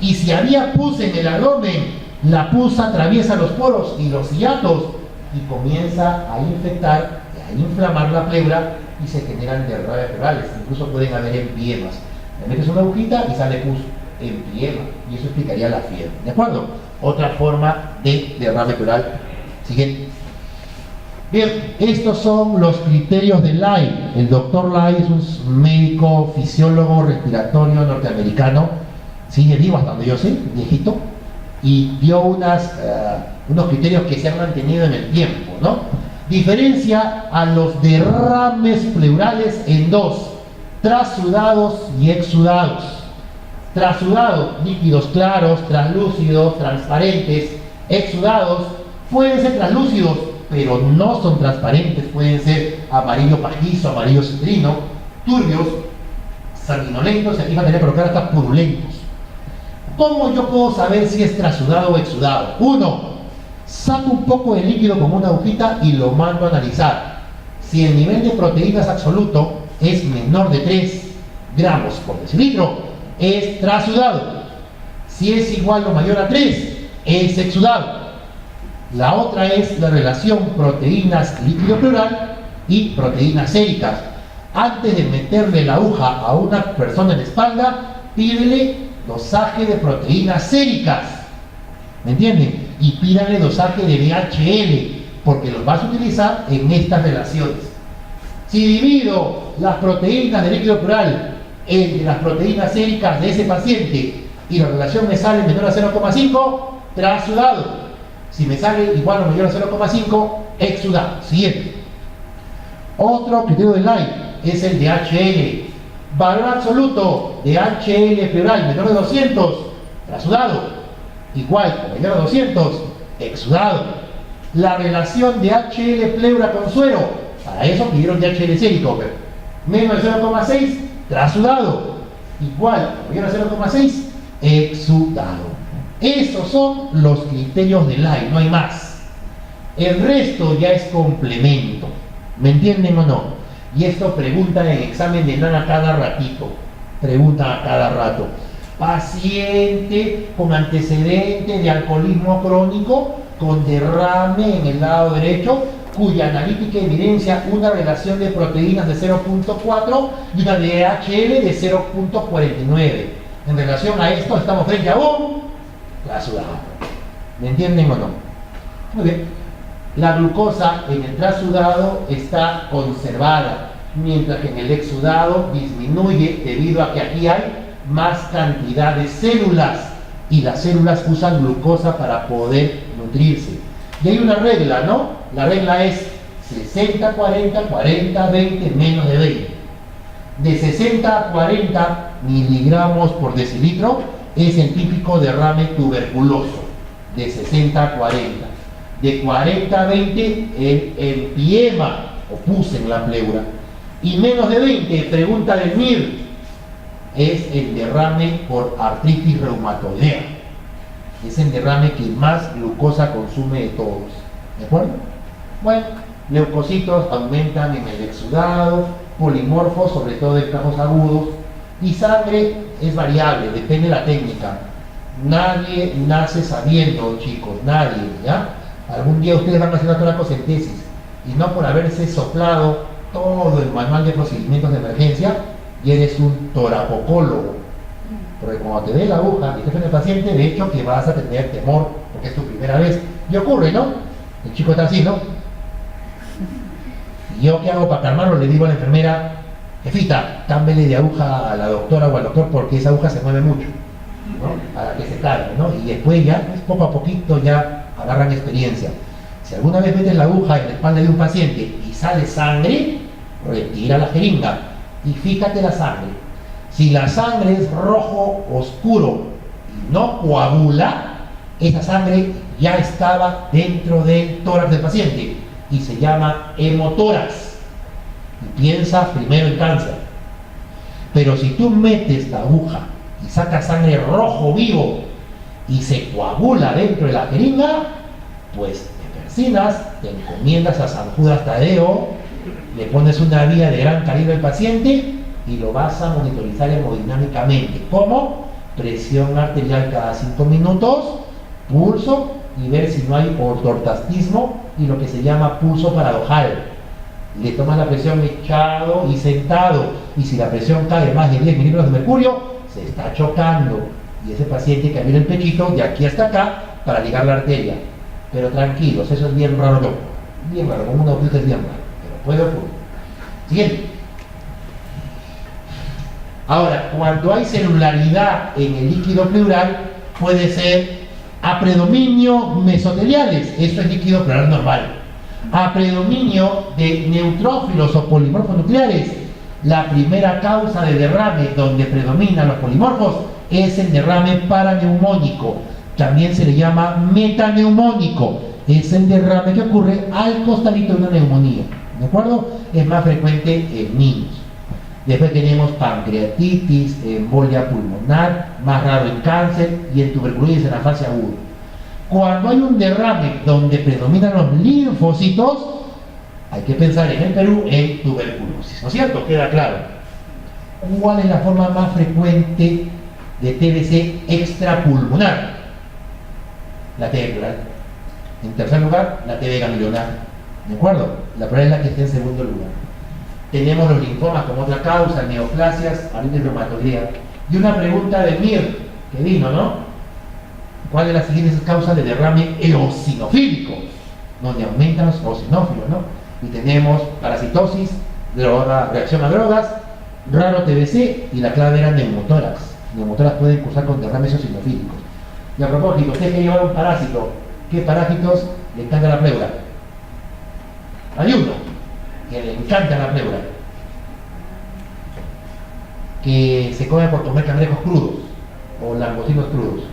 Speaker 2: Y si había pus en el abdomen, la pus atraviesa los poros y los hiatos y comienza a infectar, a inflamar la pleura y se generan derrames pleurales. Incluso pueden haber empiemas. Le metes una agujita y sale pus, empiema. Y eso explicaría la fiebre. ¿De acuerdo? Otra forma de derrame pleural. Siguiente. Bien, estos son los criterios de Lai. El doctor Lai es un médico fisiólogo respiratorio norteamericano, sigue vivo hasta donde yo sé, viejito, y dio unos criterios que se han mantenido en el tiempo, ¿no? Diferencia a los derrames pleurales en 2: trasudados y exudados. Trasudados, líquidos claros, translúcidos, transparentes. Exudados pueden ser translúcidos, pero no son transparentes, pueden ser amarillo pajizo, amarillo citrino, turbios, sanguinolentos, y aquí van a tener que colocar hasta purulentos. ¿Cómo yo puedo saber si es trasudado o exudado? 1. Saco un poco de líquido con una agujita y lo mando a analizar. Si el nivel de proteínas absoluto es menor de 3 gramos por decilitro, es trasudado. Si es igual o mayor a 3, es exudado. La otra es la relación proteínas líquido pleural y proteínas séricas. Antes de meterle la aguja a una persona en la espalda, pídele dosaje de proteínas séricas. ¿Me entienden? Y pídale dosaje de DHL, porque los vas a utilizar en estas relaciones. Si divido las proteínas de líquido pleural entre las proteínas séricas de ese paciente y la relación me sale menor a 0,5, trasudado. Si me sale igual o mayor a 0,5, exudado. Siguiente. Otro criterio de Lai es el DHL. Valor absoluto de HL pleural menor de 200, trasudado. Igual o mayor a 200, exudado. La relación de HL pleura con suero, para eso pidieron DHL sérico. Menos de 0,6, trasudado. Igual o mayor a 0,6, exudado. Esos son los criterios de Lai, no hay más. El resto ya es complemento. ¿Me entienden o no? Y esto preguntan en examen de NANA cada ratito. Preguntan a cada rato. Paciente con antecedente de alcoholismo crónico, con derrame en el lado derecho, cuya analítica evidencia una relación de proteínas de 0,4 y una de DHL de 0,49. En relación a esto estamos frente a un trasudado. ¿Me entienden o no? Muy bien. La glucosa en el trasudado está conservada, mientras que en el exudado disminuye debido a que aquí hay más cantidad de células y las células usan glucosa para poder nutrirse. Y hay una regla, ¿no? La regla es 60-40, 40-20, menos de 20. De 60 a 40 miligramos por decilitro es el típico derrame tuberculoso, de 60 a 40. De 40 a 20 el empiema o pus en la pleura. Y menos de 20, pregunta del MIR, es el derrame por artritis reumatoidea. Es el derrame que más glucosa consume de todos. ¿De acuerdo? Bueno, leucocitos aumentan en el exudado, polimorfos, sobre todo en casos agudos, y sangre es variable, depende de la técnica. Nadie nace sabiendo, chicos, nadie, ¿ya? Algún día ustedes van a hacer una toracocentesis y no por haberse soplado todo el manual de procedimientos de emergencia y eres un toracocólogo. Porque cuando te dé la aguja y estés en el paciente, de hecho que vas a tener temor porque es tu primera vez. Y ocurre, ¿no? El chico está así, ¿no? ¿Y yo qué hago para calmarlo? Le digo a la enfermera, jefita, cámbiale de aguja a la doctora o al doctor porque esa aguja se mueve mucho, ¿no? Para que se calme, ¿no? Y después ya, poco a poquito ya agarran experiencia. Si alguna vez metes la aguja en la espalda de un paciente y sale sangre, retira la jeringa y fíjate la sangre. Si la sangre es rojo oscuro y no coagula, esa sangre ya estaba dentro del tórax del paciente y se llama hemotórax. Y piensa primero en cáncer. Pero si tú metes la aguja y sacas sangre rojo vivo y se coagula dentro de la jeringa, pues te persinas, te encomiendas a San Judas Tadeo, le pones una vía de gran calibre al paciente y lo vas a monitorizar hemodinámicamente. ¿Cómo? Presión arterial cada 5 minutos, pulso y ver si no hay ortortastismo y lo que se llama pulso paradojal. Le tomas la presión echado y sentado y si la presión cae más de 10 milímetros de mercurio, se está chocando y ese paciente que abre el pechito de aquí hasta acá para ligar la arteria. Pero tranquilos, eso es bien raro, bien raro, como una autista es bien raro, pero puede ocurrir. Siguiente. Ahora, cuando hay celularidad en el líquido pleural, puede ser a predominio mesoteliales, esto es líquido pleural normal. A predominio de neutrófilos o polimorfos nucleares, la primera causa de derrame donde predominan los polimorfos es el derrame paraneumónico. También se le llama metaneumónico. Es el derrame que ocurre al costadito de una neumonía. ¿De acuerdo? Es más frecuente en niños. Después tenemos pancreatitis, embolia pulmonar, más raro en cáncer y en tuberculosis en la fase aguda. Cuando hay un derrame donde predominan los linfocitos, hay que pensar en el Perú en tuberculosis, ¿no es cierto? Queda claro. ¿Cuál es la forma más frecuente de TBC extrapulmonar? La TB pleural. En tercer lugar, la TB ganglionar. ¿De acuerdo? La pleural es la que está en segundo lugar. Tenemos los linfomas como otra causa, neoplasias, artritis reumatoidea. Y una pregunta de Mir, que vino, ¿no? ¿Cuál de las siguientes causas de derrame eosinofílico? Donde aumentan los eosinófilos, ¿no? Y tenemos parasitosis, reacción a drogas, raro TBC y la clave era neumotórax. Neumotórax pueden cursar con derrames eosinofílicos. Y a propósito, usted que lleva un parásito, ¿qué parásitos le encanta la pleura? Hay uno que le encanta la pleura, que se come por comer cangrejos crudos o langostinos crudos.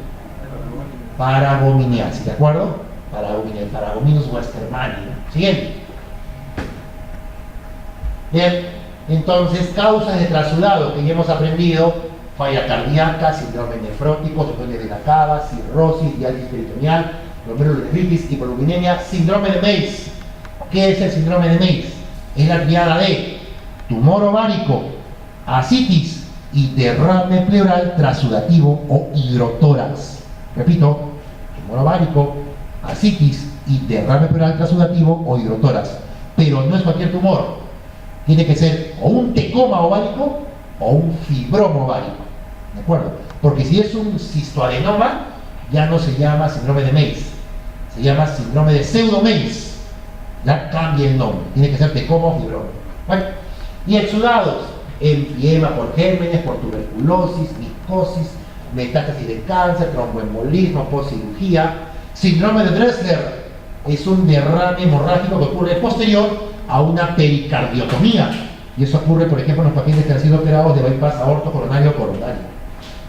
Speaker 2: Paragominiasis, ¿de acuerdo? Paragominus westermani. Siguiente. Bien, entonces, causas de trasudado que ya hemos aprendido: falla cardíaca, síndrome nefrótico, síndrome de la cava, cirrosis, diálisis peritoneal, glomerulonefritis, hipoluminemia, síndrome de Meigs. ¿Qué es el síndrome de Meigs? Es la triada de tumor ovárico, ascitis y derrame pleural trasudativo o hidrotórax. Repito, tumor ovárico, ascitis y derrame pleural trasudativo o hidrotórax. Pero no es cualquier tumor. Tiene que ser o un tecoma ovárico o un fibroma ovárico. ¿De acuerdo? Porque si es un cistoadenoma, ya no se llama síndrome de Meigs. Se llama síndrome de pseudo-Meigs. Ya cambia el nombre. Tiene que ser tecoma o fibroma. ¿Vale? Y exudados: emfiema por gérmenes, por tuberculosis, micosis, metástasis de cáncer, tromboembolismo, postcirugía. Síndrome de Dressler es un derrame hemorrágico que ocurre posterior a una pericardiotomía. Y eso ocurre, por ejemplo, en los pacientes que han sido operados de bypass aorto coronario o coronario.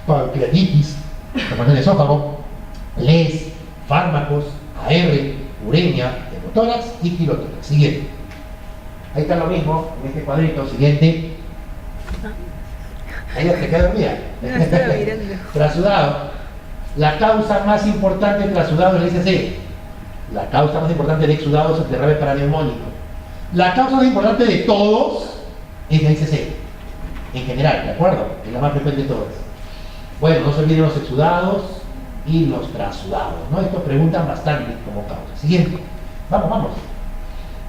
Speaker 2: Pancreatitis, enfermedad del esófago, LES, fármacos, AR, uremia, hemotórax y kilotórax. Siguiente. Ahí está lo mismo en este cuadrito. Siguiente. Ahí te queda dormida. Trasudado. La causa más importante de trasudado es el ICC. La causa más importante de exudado es el derrame paraneumónico. La causa más importante de todos es la ICC. En general, ¿de acuerdo? Es la más frecuente de todas. Bueno, no se olviden los exudados y los trasudados, ¿no? Esto preguntan bastante como causa. Siguiente. Vamos.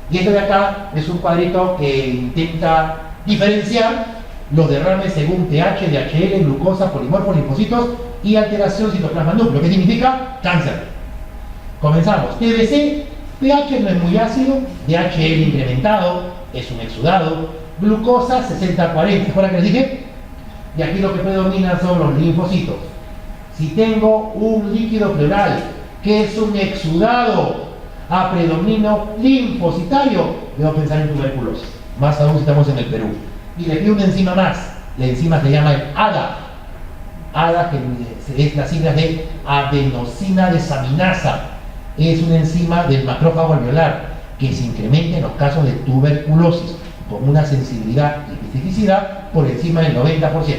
Speaker 2: Y esto de acá es un cuadrito que intenta diferenciar los derrames según pH, DHL, glucosa, polimorfos, linfocitos y alteración citoplasma núcleo. ¿Qué significa? Cáncer. Comenzamos. TBC, pH no es muy ácido, DHL incrementado, es un exudado, glucosa 60-40, ¿recuerdan que les dije? Y aquí lo que predomina son los linfocitos. Si tengo un líquido pleural ¿Qué es un exudado a predominio linfocitario? Debo pensar en tuberculosis, más aún si estamos en el Perú. Y le pido una enzima más, la enzima se llama el ADA. ADA, que es la sigla de adenosina desaminasa, es una enzima del macrófago alveolar que se incrementa en los casos de tuberculosis con una sensibilidad y especificidad por encima del 90%.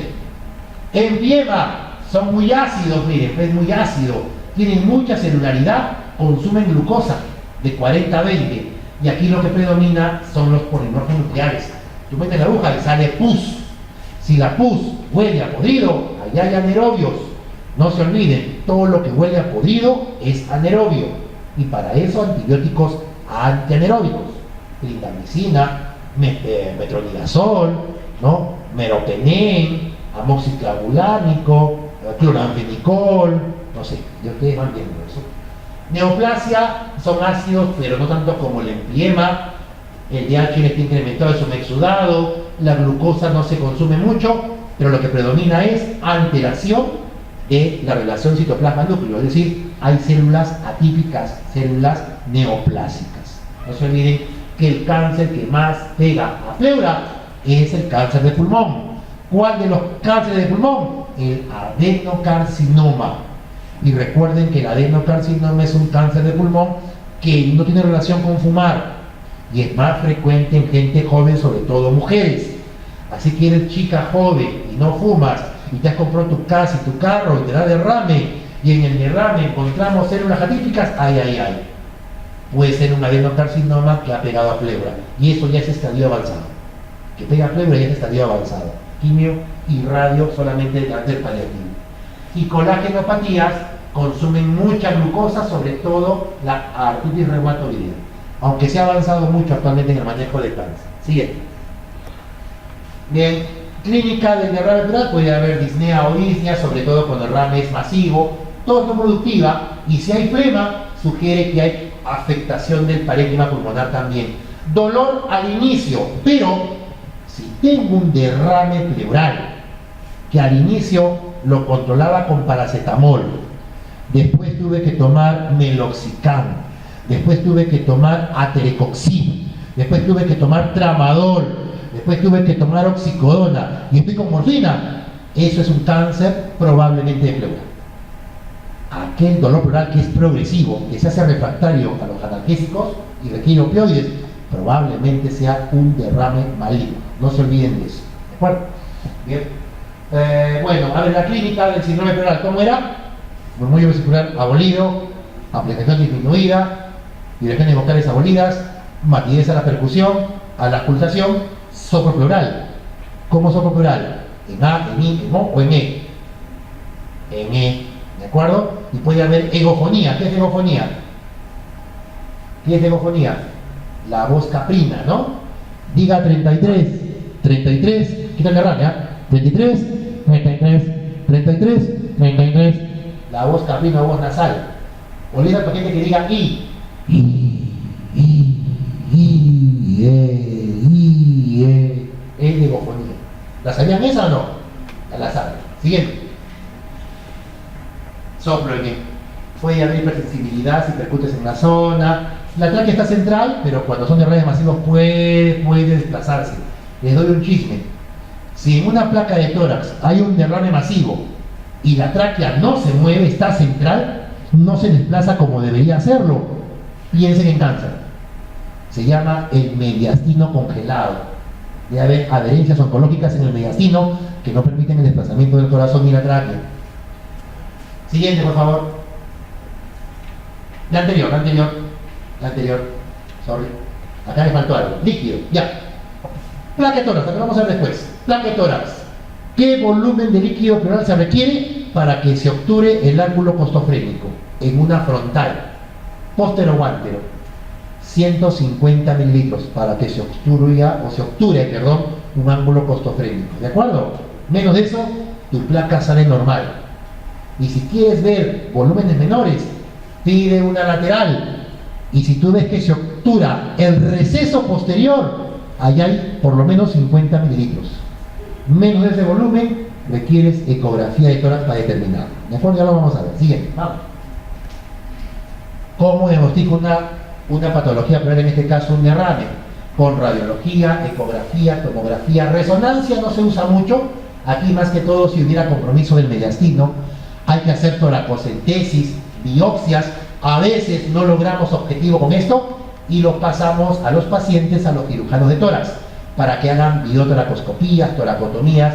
Speaker 2: Empiema, son muy ácidos, miren, es muy ácido, tienen mucha celularidad, consumen glucosa de 40 a 20, y aquí lo que predomina son los polimorfos nucleares. Tú metes la aguja y sale pus. Si la pus huele a podrido, allá hay anaerobios. No se olviden, todo lo que huele a podrido es anaerobio, y para eso antibióticos antianaeróbicos, clindamicina, metronidazol, ¿no? Meropenem, amoxiclavulánico, cloranfenicol, no sé, ya ustedes van viendo eso. Neoplasia son ácidos, pero no tanto como el empiema. El DH está incrementado, es un exudado, la glucosa no se consume mucho, pero lo que predomina es alteración de la relación citoplasma-núcleo, es decir, hay células atípicas, células neoplásicas. No se olviden que el cáncer que más pega a pleura es el cáncer de pulmón. ¿Cuál de los cánceres de pulmón? El adenocarcinoma. Y recuerden que el adenocarcinoma es un cáncer de pulmón que no tiene relación con fumar y es más frecuente en gente joven, sobre todo mujeres. Así que eres chica joven y no fumas y te has comprado tu casa y tu carro y te da derrame y en el derrame encontramos células atípicas, ay, ay, ay. Puede ser un adenocarcinoma que ha pegado a pleura y eso ya es estadio avanzado. Que pega a pleura ya es estadio avanzado. Quimio y radio solamente delante del paliativo. Y colagenopatías consumen mucha glucosa, sobre todo la artritis reumatoidea, aunque se ha avanzado mucho actualmente en el manejo de cáncer. Siguiente. Bien, clínica del derrame pleural, puede haber disnea o disnea, sobre todo cuando el derrame es masivo, todo no productiva, y si hay flema, sugiere que hay afectación del parénquima pulmonar también. Dolor al inicio, pero si tengo un derrame pleural que al inicio lo controlaba con paracetamol, después tuve que tomar meloxicam, después tuve que tomar aterecoxib, después tuve que tomar tramadol, después tuve que tomar oxicodona y estoy con morfina, eso es un cáncer probablemente de pleura. Aquel dolor pleural que es progresivo, que se hace refractario a los analgésicos y requiere opioides, probablemente sea un derrame maligno. No se olviden de eso. ¿De acuerdo? Bien. Bueno, a ver, la clínica del síndrome pleural, ¿cómo era? Murmullo vesicular abolido, amplificación disminuida, direcciones vocales abolidas, matidez a la percusión, a la pulsación, soplo pleural. ¿Cómo soplo pleural? En A, en I, en O o en E. En E, ¿de acuerdo? Y puede haber egofonía. ¿Qué es egofonía? ¿Qué es egofonía? La voz caprina, ¿no? Diga 33, 33, quítale la raya, 33, 33, 33, 33. La voz caprina o voz nasal. Olvida al paciente que diga I, es de egofonía. ¿La sabían esa o no? La saben. Siguiente. Soplo en E. Puede haber hipersensibilidad si percutes en la zona. La tráquea está central, pero cuando son derrames masivos puede desplazarse. Les doy un chisme. Si en una placa de tórax hay un derrame masivo y la tráquea no se mueve, está central, no se desplaza como debería hacerlo, piensen en cáncer. Se llama el mediastino congelado. Debe haber adherencias oncológicas en el mediastino que no permiten el desplazamiento del corazón y la tráquea. Siguiente, por favor. La anterior. Sorry. Acá me faltó algo. Líquido, ya. Placa de tórax, lo que vamos a ver después. Placa de tórax. ¿Qué volumen de líquido pleural se requiere para que se obture el ángulo costofrénico? En una frontal, póstero o ántero, 150 mililitros para que se obture un ángulo costofrénico. ¿De acuerdo? Menos de eso, tu placa sale normal. Y si quieres ver volúmenes menores, pide una lateral. Y si tú ves que se obtura el receso posterior, allá hay por lo menos 50 mililitros. Menos de ese volumen, requieres ecografía de tórax para determinarlo. ¿De acuerdo? Ya lo vamos a ver. Siguiente, vamos. ¿Cómo diagnostico una patología pleural, en este caso un derrame? Con radiología, ecografía, tomografía, resonancia no se usa mucho. Aquí más que todo, si hubiera compromiso del mediastino, hay que hacer toracocentesis, biopsias. A veces no logramos objetivo con esto y los pasamos a los pacientes, a los cirujanos de tórax, para que hagan biotoracoscopías, toracotomías.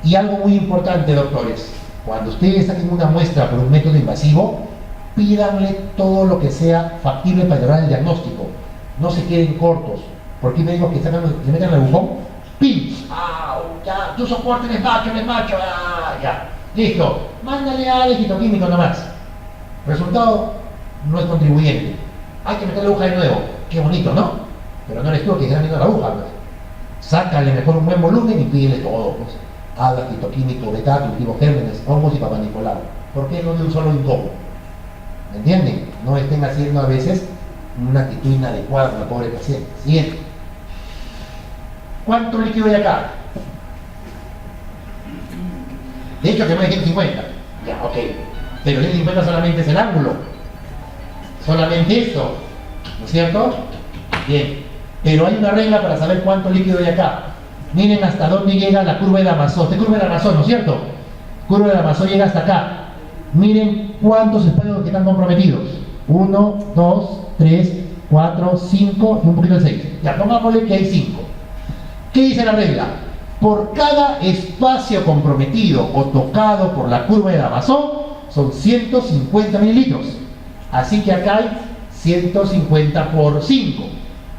Speaker 2: Y algo muy importante, doctores, cuando ustedes saquen una muestra por un método invasivo, pídanle todo lo que sea factible para lograr el diagnóstico. No se queden cortos, porque hay médicos que le meten el agujón, ¡pim! ¡Ah! Ya, tu soporte eres macho, ya. Listo, mándale a químico nomás. Resultado, no es contribuyente. Hay que meter la aguja de nuevo. Qué bonito, ¿no? Pero no eres tú el que está metiendo la aguja, pues. Sácale mejor un buen volumen y pídele todo, pues. Haga químico, beta, cultivo gérmenes, hongos y papá Nicolau. ¿Por qué no de un solo incomo? ¿Me entienden? No estén haciendo a veces una actitud inadecuada con la pobre paciente. Siguiente. ¿Cuánto líquido hay acá? De hecho, que no hay 150. Ya, ok. Pero 150 solamente es el ángulo. Solamente esto. ¿No es cierto? Bien. Pero hay una regla para saber cuánto líquido hay acá. Miren hasta dónde llega la curva de Damasceno. Esta curva de Damasceno, ¿no es cierto? Curva de Damasceno llega hasta acá. Miren cuántos espacios que están comprometidos. 1, 2, 3, 4, 5 y un poquito el 6. Ya, pongámosle que hay 5. ¿Qué dice la regla? Por cada espacio comprometido o tocado por la curva de Damasceno son 150 mililitros. Así que acá hay 150 por 5.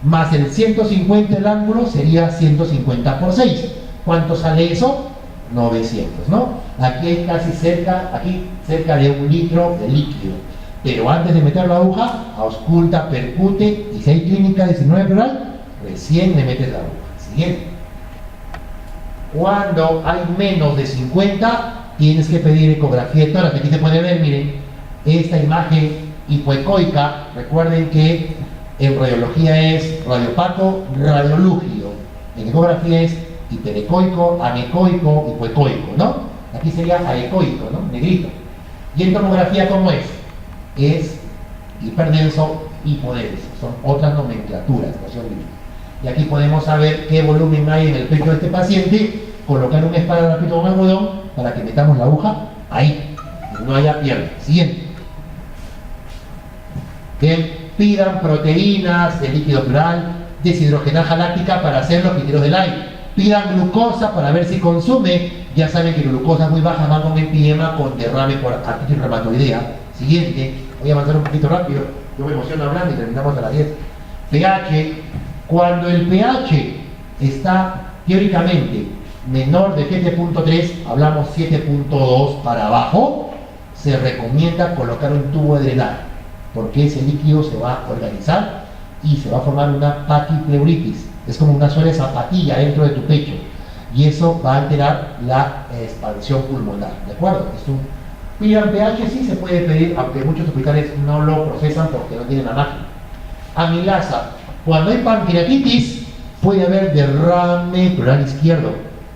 Speaker 2: Más el 150 el ángulo sería 150 por 6. ¿Cuánto sale eso? 900, ¿no? Aquí hay casi cerca de 1 litro de líquido. Pero antes de meter la aguja, ausculta, percute, y si hay clínica 19 pleural, recién le metes la aguja. Siguiente. Cuando hay menos de 50, tienes que pedir ecografía de tórax. Aquí se puede ver, miren, esta imagen hipoecoica. Recuerden que en radiología es radiopaco, radiolúgido. En ecografía es hiperecoico, anecoico, hipoecoico, ¿no? Aquí sería aecoico, ¿no? Negrito. Y en tomografía, ¿cómo es? Es hiperdenso, hipodenso. Son otras nomenclaturas, y aquí podemos saber qué volumen hay en el pecho de este paciente, colocar un esparadrapito con algodón para que metamos la aguja ahí, no haya pierde. Siguiente. Bien, pidan proteínas de líquido pleural, deshidrogenasa láctica para hacer los criterios del aire. Pidan glucosa para ver si consume. Ya saben que glucosa muy baja van con empedema, con derrame por artritis reumatoidea. Siguiente. Voy a avanzar un poquito rápido. Yo me emociono hablando y terminamos a las 10. pH. Cuando el pH está teóricamente menor de 7.3, hablamos 7.2 para abajo, se recomienda colocar un tubo de drenaje, porque ese líquido se va a organizar y se va a formar una patipleuritis. Es como una suela de zapatilla dentro de tu pecho, y eso va a alterar la expansión pulmonar. ¿De acuerdo? Pidan pH, sí se puede pedir, aunque muchos hospitales no lo procesan porque no tienen la máquina. Amilasa. Cuando hay pancreatitis, puede haber derrame pleural izquierdo.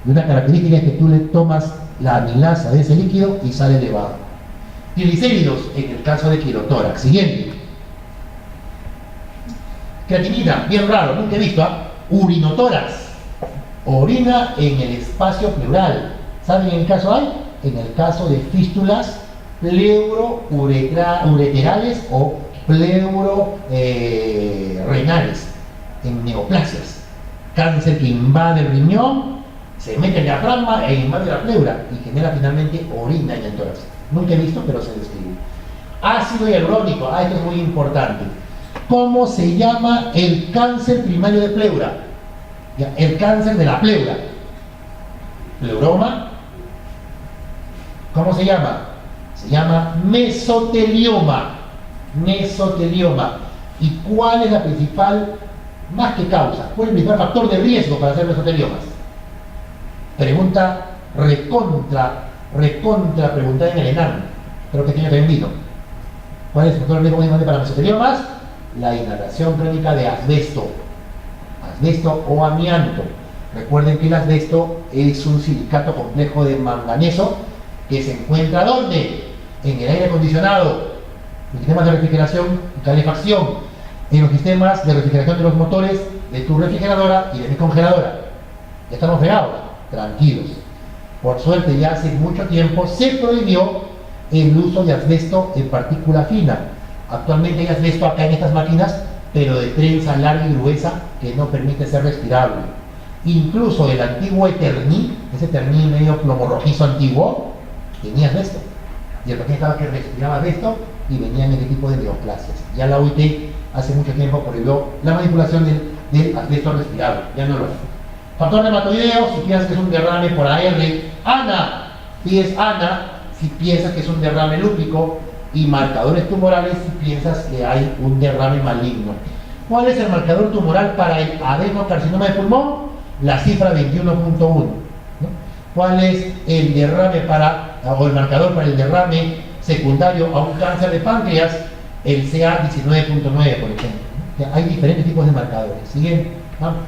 Speaker 2: Y una característica es que tú le tomas la amilasa de ese líquido y sale elevado. Triglicéridos, en el caso de quirotórax. Siguiente. Creatinina, bien raro, nunca he visto. Urinotórax. Orina en el espacio pleural. ¿Saben en qué caso hay? En el caso de fístulas pleuroureterales o pleurorenales, en neoplasias. Cáncer que invade el riñón, se mete en el diafragma e invade la pleura y genera finalmente orina en el tórax. Nunca he visto, pero se describe. Ácido hialurónico, esto es muy importante. ¿Cómo se llama el cáncer primario de pleura? El cáncer de la pleura. Pleuroma. ¿Cómo se llama? Se llama mesotelioma. Mesotelioma. ¿Y cuál es la principal, más que causa, cuál es el principal factor de riesgo para hacer mesoteliomas? Pregunta recontra preguntada en el ENAM. Creo que tiene también vino. ¿Cuál es el factor de riesgo más grande para mesoteliomas? La inhalación crónica de asbesto o amianto. Recuerden que el asbesto es un silicato complejo de manganeso que se encuentra ¿dónde? En el aire acondicionado. los sistemas de refrigeración y calefacción, en los sistemas de refrigeración de los motores de tu refrigeradora y de mi congeladora. Ya estamos fregados, tranquilos. Por suerte ya hace mucho tiempo se prohibió el uso de asbesto en partícula fina. Actualmente hay asbesto acá en estas máquinas, pero de trenza larga y gruesa que no permite ser respirable. Incluso el antiguo Eterni, ese Eterni medio plomo rojizo antiguo, tenía asbesto. Y el paciente estaba que respiraba asbesto y venían este tipo de neoplasias. Ya la OIT hace mucho tiempo prohibió la manipulación del asbesto respirable, ya no lo hace. Factor reumatoideo, si piensas que es un derrame por AR, ANA, pides ANA si piensas que es un derrame lúpico, y marcadores tumorales si piensas que hay un derrame maligno. ¿Cuál es el marcador tumoral para el adenocarcinoma de pulmón? La cifra 21.1. ¿no? ¿Cuál es el derrame o el marcador para el derrame secundario a un cáncer de páncreas? El CA 19.9, por ejemplo. ¿no? Hay diferentes tipos de marcadores. Siguiente, vamos.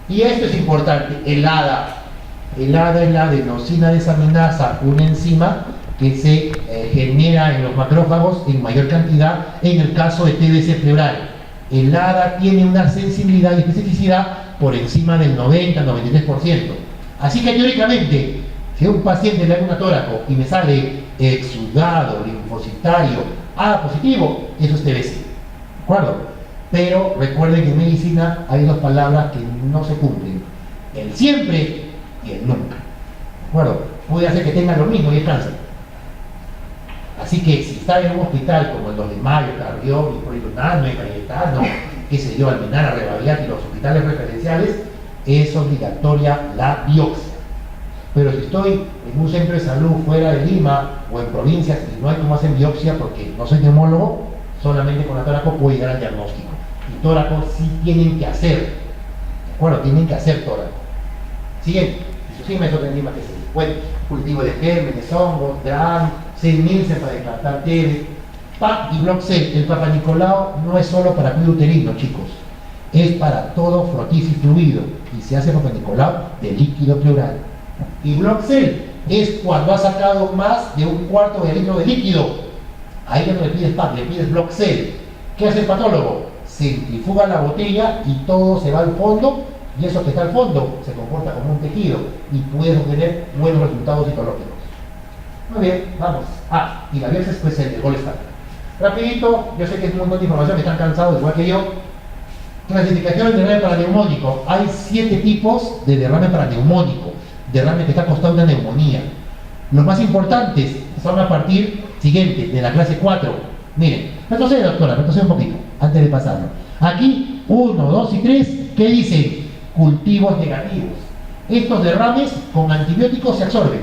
Speaker 2: Y esto es importante, el ADA. El ADA es la adenosina desaminasa, una enzima que se genera en los macrófagos en mayor cantidad en el caso de TBC pleural. El ADA tiene una sensibilidad y especificidad por encima del 90-93%. Así que teóricamente, si a un paciente le hago una tóraco y me sale exudado, linfocitario, ADA positivo, eso es TBC. ¿De acuerdo? Pero recuerden que en medicina hay dos palabras que no se cumplen: el siempre y el nunca. ¿De acuerdo? Puede hacer que tengan lo mismo y es cáncer. Así que si está en un hospital como el 2 de Mayo, Carrión, Proilunano, Cayetano, qué sé yo, Almenara, Rebagliati y los hospitales referenciales, es obligatoria la biopsia. Pero si estoy en un centro de salud fuera de Lima o en provincias y no hay cómo hacer biopsia porque no soy neumólogo, solamente con la tóraco puedo llegar al diagnóstico. Y tóraco sí tienen que hacer. ¿De acuerdo? Tienen que hacer tóraco. Siguiente. Sí me sorprendí más que sí. Bueno, cultivo de gérmenes, hongos, DRAM, 6.000 para descartar TB, PAP y Bloxel. El Papa Nicolau no es solo para cuido uterino, chicos. Es para todo frotis y fluido. Y se hace Papa Nicolau de líquido pleural. Y Bloxel es cuando ha sacado más de un cuarto de litro de líquido. Ahí ya no le pides PAP, le pides Bloxel. ¿Qué hace el patólogo? Centrifuga la botella y todo se va al fondo. Y eso que está al fondo se comporta como un tejido y puedes obtener buenos resultados citológicos. Muy bien, vamos. Y la biopsia es pues el gol estándar. Rapidito, yo sé que es un montón de información, que están cansados igual que yo. Clasificación del derrame paraneumónico. Hay 7 tipos de derrame paraneumónico. Derrame que está acostado a una neumonía. Los más importantes son a partir, siguiente, de la clase 4. Miren, retrocede doctora, retrocede un poquito, antes de pasarlo. Aquí, 1, 2 y 3, ¿qué dicen? Cultivos negativos. Estos derrames con antibióticos se absorben.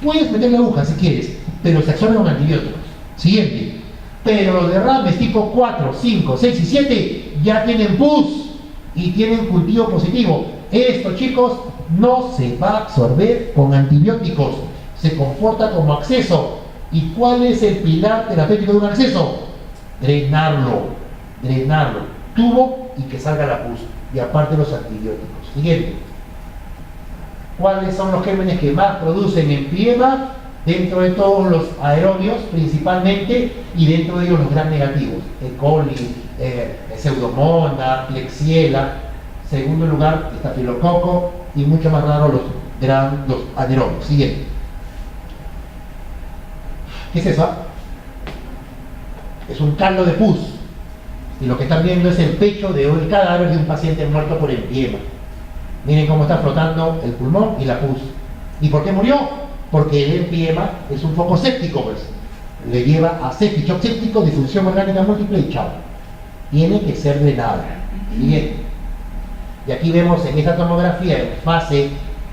Speaker 2: Puedes meter la aguja si quieres, pero se absorben con antibióticos. Siguiente. Pero los derrames tipo 4, 5, 6 y 7 ya tienen pus y tienen cultivo positivo. Esto, chicos, no se va a absorber con antibióticos. Se comporta como acceso. ¿Y cuál es el pilar terapéutico de un acceso? Drenarlo. Drenarlo. Tubo y que salga la pus. Y aparte los antibióticos. Siguiente. ¿Cuáles son los gérmenes que más producen empiema? Dentro de todos los aerobios principalmente, y dentro de ellos los gram negativos. E. coli, Pseudomonas, Klebsiella. Segundo lugar, estafilococo, y mucho más raro los anaerobios. Siguiente. ¿Qué es eso? Es un caldo de pus. Y lo que están viendo es el pecho de el cadáver de un paciente muerto por empiema. Miren cómo está flotando el pulmón y la pus. ¿Y por qué murió? Porque el empiema es un foco séptico, pues. Le lleva a sepsis, shock séptico, disfunción orgánica múltiple y chao. Tiene que ser drenado. Bien. Y aquí vemos en esta tomografía en fase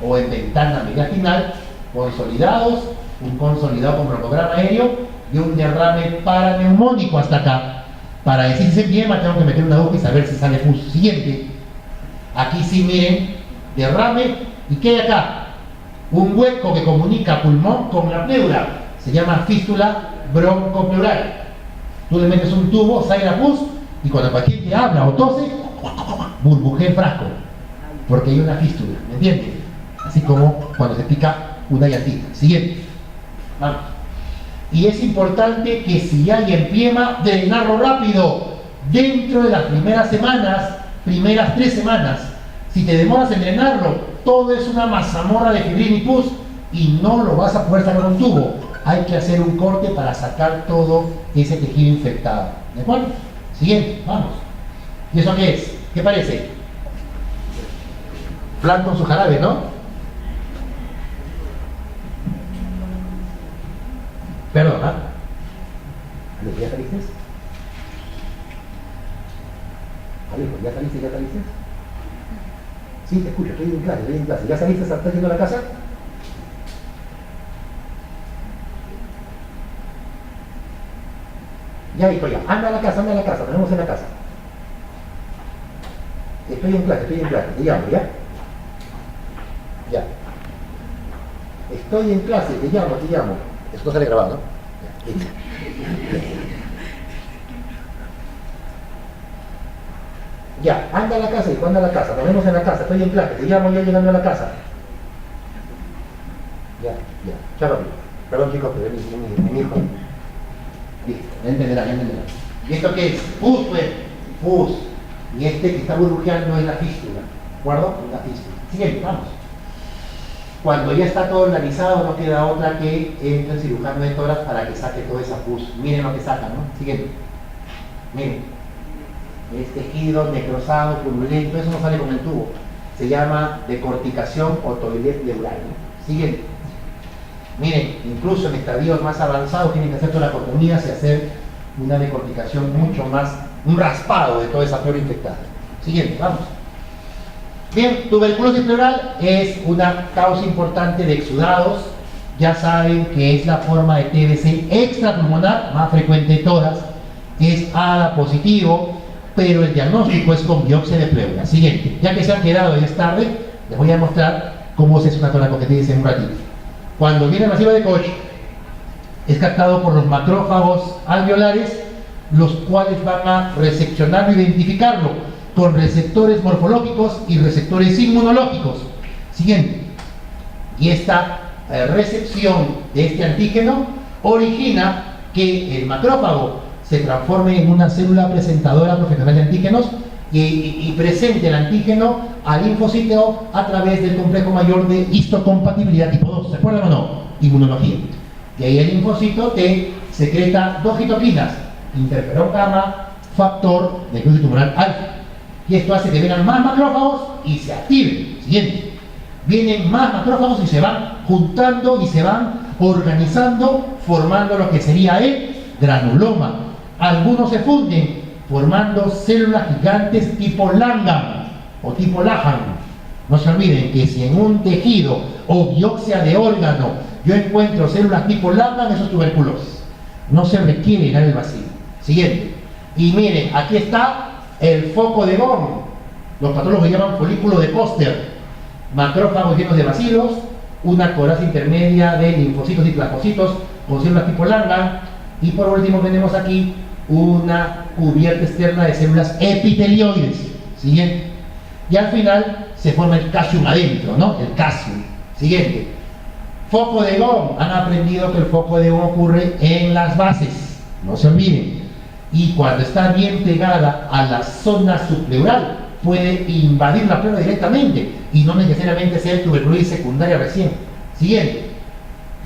Speaker 2: o en ventana mediastinal, consolidados, un consolidado con broncodrama aéreo y un derrame paraneumónico hasta acá. Para decir si es empiema tengo que meter una aguja y saber si sale pus. Siguiente. Aquí sí miren, derrame, ¿y qué hay acá? Un hueco que comunica pulmón con la pleura. Se llama fístula broncopleural. Tú le metes un tubo, sale la pus, y cuando el paciente habla o tose, burbujea el frasco, porque hay una fístula, ¿me entiendes? Así como cuando se pica una llantita. Siguiente. Vamos. Y es importante que si hay empiema, drenarlo rápido, dentro de las primeras semanas, primeras 3 semanas. Si te demoras en drenarlo, todo es una mazamorra de fibrina y pus y no lo vas a poder sacar un tubo. Hay que hacer un corte para sacar todo ese tejido infectado. ¿De acuerdo? Siguiente, vamos. ¿Y eso qué es? ¿Qué parece? Flan con su jarabe, ¿no? Perdona. ¿Ya saliste? Alejo, ¿ya saliste? ¿Ya saliste? Sí, te escucho, estoy en clase, estoy en clase. ¿Ya saliste? ¿Estás yendo a la casa? Ya, hijo, ya. Anda a la casa, nos vemos en la casa. Estoy en clase, te llamo, ¿ya? Ya. Estoy en clase, te llamo. Esto sale grabado, ¿no? Ya, listo. Ya, anda a la casa, hijo, anda a la casa, nos vemos en la casa, estoy en clase, te llamo ya llegando a la casa. Ya, chao, perdón chicos, pero es mi hijo. Listo, ya entenderá. ¿Y esto qué es? Pus, pues, pus. Y este que está burbujeando es la fístula, ¿de acuerdo? La fístula. Siguiente, vamos. Cuando ya está todo organizado, no queda otra que entre el cirujano de tórax para que saque toda esa pus. Miren lo que saca, ¿no? Siguiente. Miren. Es tejido necrosado, purulento, eso no sale con el tubo. Se llama decorticación o toilet pleural, ¿no? Siguiente. Miren, incluso en estadios más avanzados tienen que hacer toracotomías y hacer una decorticación mucho más, un raspado de toda esa flora infectada. Siguiente, vamos. Bien, tuberculosis pleural es una causa importante de exudados. Ya saben que es la forma de TBC extrapulmonar, más frecuente de todas. Es ADA positivo, pero el diagnóstico es con biopsia de pleura. Siguiente, ya que se han quedado y es tarde, les voy a mostrar cómo se hace una toracotomía en un ratito. Cuando viene el vacío de Koch, es captado por los macrófagos alveolares, los cuales van a reseccionarlo e identificarlo con receptores morfológicos y receptores inmunológicos. Siguiente. Y esta recepción de este antígeno origina que el macrófago se transforme en una célula presentadora profesional de antígenos y presente el antígeno al linfocito a través del complejo mayor de histocompatibilidad tipo 2. ¿Se acuerdan o no? Inmunología. Y ahí el linfocito te secreta 2 citoquinas, interferón gamma, factor necrosis tumoral alfa. Y esto hace que vengan más macrófagos y se activen. Siguiente. Vienen más macrófagos y se van juntando y se van organizando, formando lo que sería el granuloma. Algunos se funden formando células gigantes tipo Langham o tipo Lahan. No se olviden que si en un tejido o biopsia de órgano yo encuentro células tipo Langham, eso es tuberculosis. No se requiere llenar el vacío. Siguiente. Y miren, aquí está el foco de Gong. Los patólogos llaman folículo de Póster. Macrófagos llenos de bacilos, una coraza intermedia de linfocitos y plasmocitos con células tipo Langham. Y por último tenemos aquí una cubierta externa de células epitelioides. Siguiente. Y al final se forma el calcium adentro, ¿no? El calcium. Siguiente. Foco de Gong. Han aprendido que el foco de Gong ocurre en las bases. No se olviden. Y cuando está bien pegada a la zona subpleural, puede invadir la pleura directamente y no necesariamente ser tuberculosis secundaria recién. Siguiente.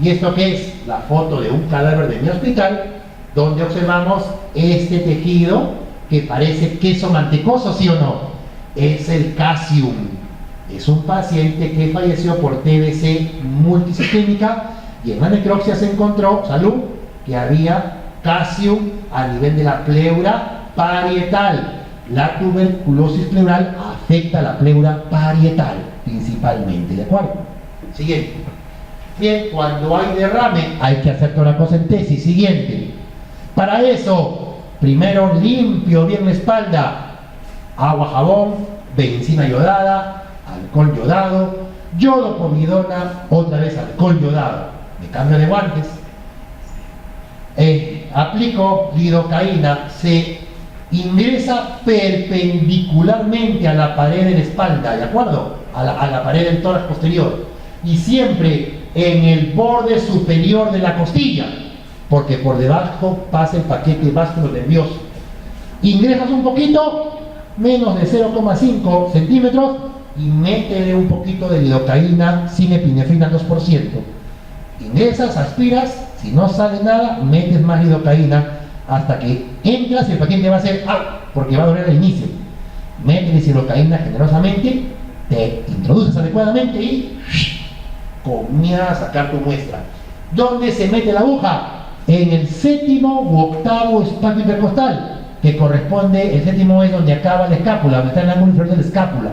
Speaker 2: ¿Y esto qué es? La foto de un cadáver de mi hospital, donde observamos este tejido que parece queso mantecoso, ¿sí o no? Es el calcium. Es un paciente que falleció por TBC multisistémica y en la necropsia se encontró, salud, que había calcium a nivel de la pleura parietal. La tuberculosis pleural afecta a la pleura parietal principalmente, ¿de acuerdo? Siguiente. Bien, cuando hay derrame hay que hacer toracocentesis. Siguiente. Para eso, primero limpio bien la espalda, agua, jabón, benzina yodada, alcohol yodado, yodo povidona, otra vez alcohol yodado. Me cambio de guantes. Aplico lidocaína, se ingresa perpendicularmente a la pared de la espalda, ¿de acuerdo? A la pared del tórax posterior. Y siempre en el borde superior de la costilla. porque por debajo pasa el paquete vascular nervioso. Ingresas un poquito, menos de 0,5 centímetros, y métele un poquito de lidocaína sin epinefrina al 2%. Ingresas, aspiras, si no sale nada, metes más lidocaína hasta que entras y el paciente va a hacer ¡au! Porque va a doler al inicio. Metes lidocaína generosamente, te introduces adecuadamente y comienzas a sacar tu muestra. ¿Dónde se mete la aguja? En el séptimo u octavo espacio intercostal, que corresponde, el séptimo es donde acaba la escápula, donde está el ángulo inferior de la escápula.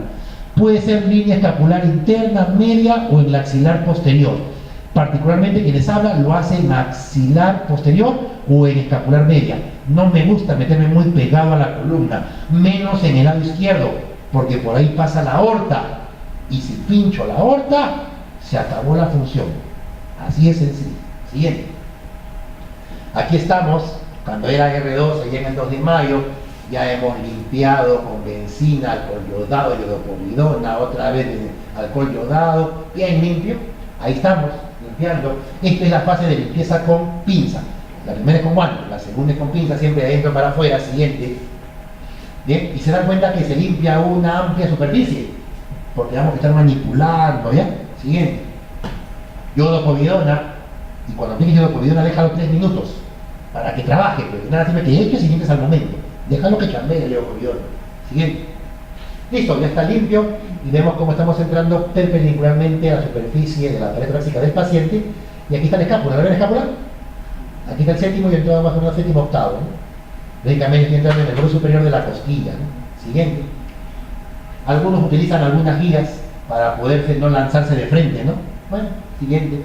Speaker 2: Puede ser línea escapular interna, media o en la axilar posterior. Particularmente quienes hablan lo hacen en axilar posterior o en escapular media. No me gusta meterme muy pegado a la columna, menos en el lado izquierdo, porque por ahí pasa la aorta. Y si pincho la aorta, se acabó la función. Así es sencillo. Siguiente. Aquí estamos, cuando era R2, allá en el 2 de mayo, ya hemos limpiado con benzina, alcohol yodado, yodopovidona, otra vez alcohol yodado, bien limpio. Ahí estamos, limpiando. Esta es la fase de limpieza con pinza. La primera es con guante, la segunda es con pinza, siempre de adentro para afuera. Siguiente. Bien, y se dan cuenta que se limpia una amplia superficie, porque vamos a estar manipulando, ¿ya? Siguiente. Yodopovidona, y cuando apliques yodopovidona déjalo 3 minutos, para que trabaje, porque nada sirve que eches y limpies al momento. Déjalo que chambee el yodopovidona. Siguiente. Listo, ya está limpio y vemos cómo estamos entrando perpendicularmente a la superficie de la pared torácica del paciente. Y aquí está la escápula, ¿ven la escápula? Aquí está el séptimo y entramos más o menos séptimo octavo, ¿no? Lógicamente estoy entrando en el borde superior de la costilla, ¿no? Siguiente. Algunos utilizan algunas guías para poderse no lanzarse de frente, ¿no? Bueno, siguiente.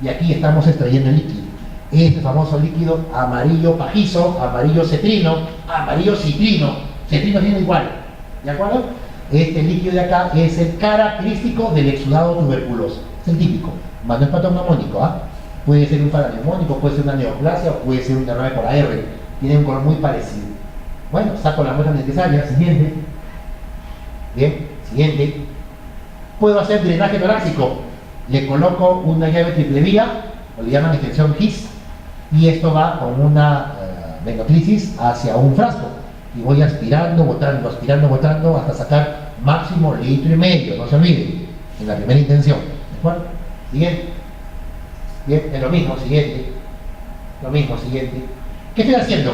Speaker 2: Y aquí estamos extrayendo el líquido. Este famoso líquido amarillo pajizo, amarillo cetrino, amarillo citrino. Citrino tiene igual. ¿De acuerdo? Este líquido de acá es el característico del exudado tuberculoso. Es el típico. Más no es patognomónico, ¿ah? Puede ser un paraneumónico, puede ser una neoplasia o puede ser un derrame por AR. Tiene un color muy parecido. Bueno, saco la muestra necesaria. Siguiente. Bien, siguiente. Puedo hacer drenaje torácico. Le coloco una llave triple vía, o le llaman extensión GIS, y esto va con una venoclisis hacia un frasco. Y voy aspirando, botando, hasta sacar máximo 1,5 litros, no se olviden, en la primera intención. ¿De acuerdo? Siguiente. Bien, es lo mismo, siguiente. Lo mismo, siguiente. ¿Qué estoy haciendo?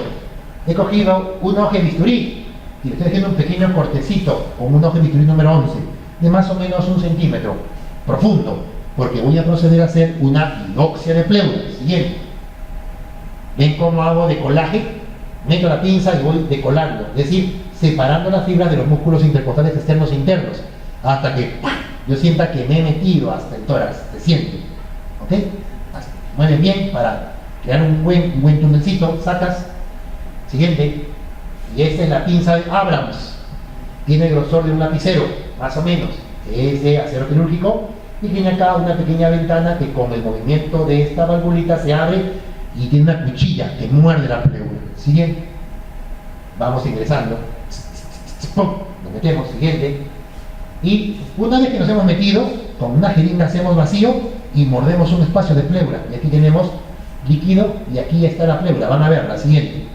Speaker 2: He cogido un hoja de bisturí y le estoy haciendo un pequeño cortecito con un hoja de bisturí número 11, de más o menos 1 centímetro, profundo, porque voy a proceder a hacer una biopsia de pleura. Siguiente. ¿Ven cómo hago decolaje? Meto la pinza y voy decolando, es decir, separando las fibras de los músculos intercostales externos e internos, hasta que yo sienta que me he metido hasta el tórax. Se siente. ¿Ok? Mueven bien para crear un buen tunelcito. Sacas. Siguiente. Y esta es la pinza de Abrams. Tiene el grosor de un lapicero, más o menos, que es de acero quirúrgico, y tiene acá una pequeña ventana que con el movimiento de esta valvulita se abre y tiene una cuchilla que muerde la pleura. Siguiente. Vamos ingresando. Nos metemos. Siguiente. Y una vez que nos hemos metido, con una jeringa hacemos vacío y mordemos un espacio de pleura. Y aquí tenemos líquido y aquí está la pleura. Van a ver la siguiente.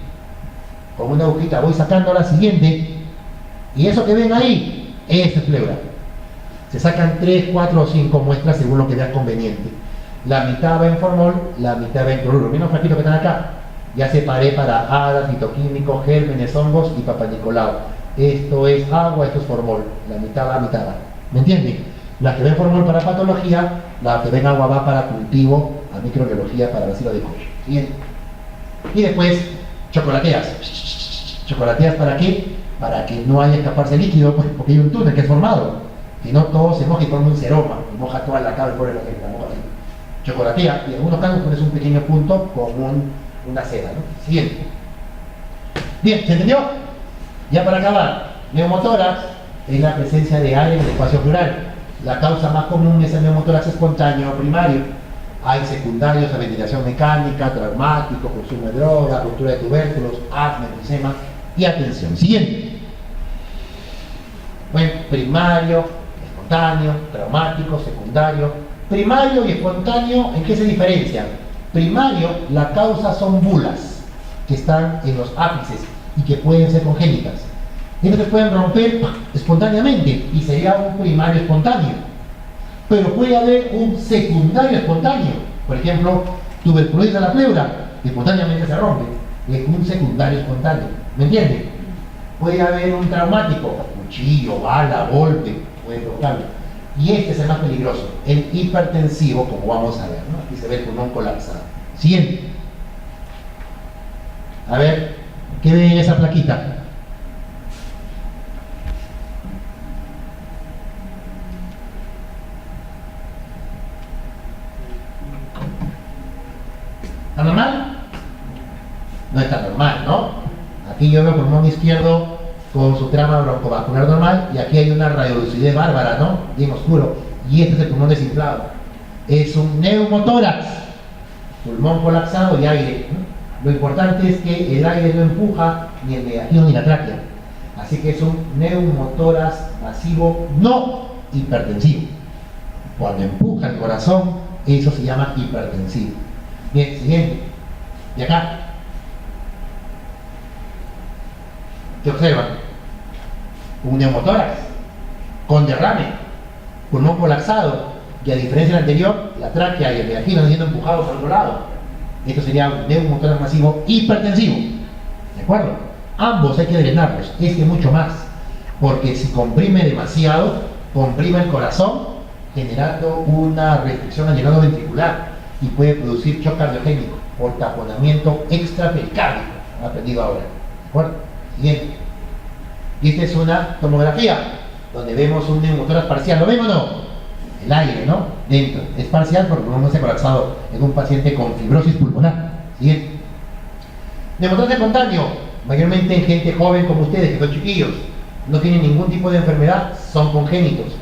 Speaker 2: Con una agujita voy sacando la siguiente. Y eso que ven ahí, esa es pleura. Se sacan 3, 4 o 5 muestras según lo que vean conveniente. La mitad va en formol, la mitad va en cloruro. Miren los flaquitos que están acá. Ya separé para hadas, fitoquímicos, gérmenes, hongos y papanicolau. Esto es agua, esto es formol. La mitad va, mitad va. ¿Me entienden? Las que ven formol para patología, las que ven agua va para cultivo, a microbiología, para vacío de coche. Bien. Y después, chocolateas. ¿Chocolateas para qué? Para que no haya escaparse líquido, pues, porque hay un túnel que es formado. Si no, todo se moja y forma un seroma. Y moja toda la cara y pone la gente. Chocolatea. Y en algunos casos pones un pequeño punto con una seda, ¿no? Siguiente. Bien, ¿se entendió? Ya para acabar, neumotórax es la presencia de aire en el espacio pleural. La causa más común es el neumotórax espontáneo primario. Hay secundarios a ventilación mecánica, traumático, consumo de droga, ruptura de tubérculos, asma, enfisema y atención. Siguiente. Bueno, primario, espontáneo, traumático, secundario. Primario y espontáneo, ¿en qué se diferencian? Primario, la causa son bulas que están en los ápices y que pueden ser congénitas. Estas se pueden romper espontáneamente y sería un primario espontáneo. Pero puede haber un secundario espontáneo. Por ejemplo, tuberculosis de la pleura, que espontáneamente se rompe. Es un secundario espontáneo. ¿Me entiende? Puede haber un traumático, cuchillo, bala, golpe, puede provocarlo. Y este es el más peligroso, el hipertensivo, como vamos a ver, ¿no? Aquí se ve el pulmón colapsado. Siguiente. A ver, ¿qué ven en esa plaquita? ¿Está normal? No está normal, ¿no? Aquí yo veo pulmón izquierdo con su trama broncovascular normal y aquí hay una radiolucidez bárbara, ¿no? Bien oscuro. Y este es el pulmón desinflado. Es un neumotórax, pulmón colapsado y aire, ¿no? Lo importante es que el aire no empuja ni el negativo ni la tráquea. Así que es un neumotórax masivo no hipertensivo. Cuando empuja el corazón, eso se llama hipertensivo. Bien, siguiente. Y acá. ¿Qué observan? Un neumotórax con derrame, pulmón colapsado, y a diferencia del anterior, la tráquea y el diafragma están siendo empujados al otro lado. Esto sería un neumotórax masivo hipertensivo. ¿De acuerdo? Ambos hay que drenarlos, este mucho más, porque si comprime demasiado, comprime el corazón, generando una restricción al llenado ventricular y puede producir shock cardiogénico o taponamiento extrapericárdico, aprendido ahora. ¿De acuerdo? Siguiente. Y esta es una tomografía donde vemos un neumotórax parcial. ¿Lo ven o no? El aire, ¿no? Dentro. Es parcial porque no se ha colapsado en un paciente con fibrosis pulmonar. Siguiente. Neumotórax espontáneo, mayormente en gente joven como ustedes, que son chiquillos, no tienen ningún tipo de enfermedad, son congénitos.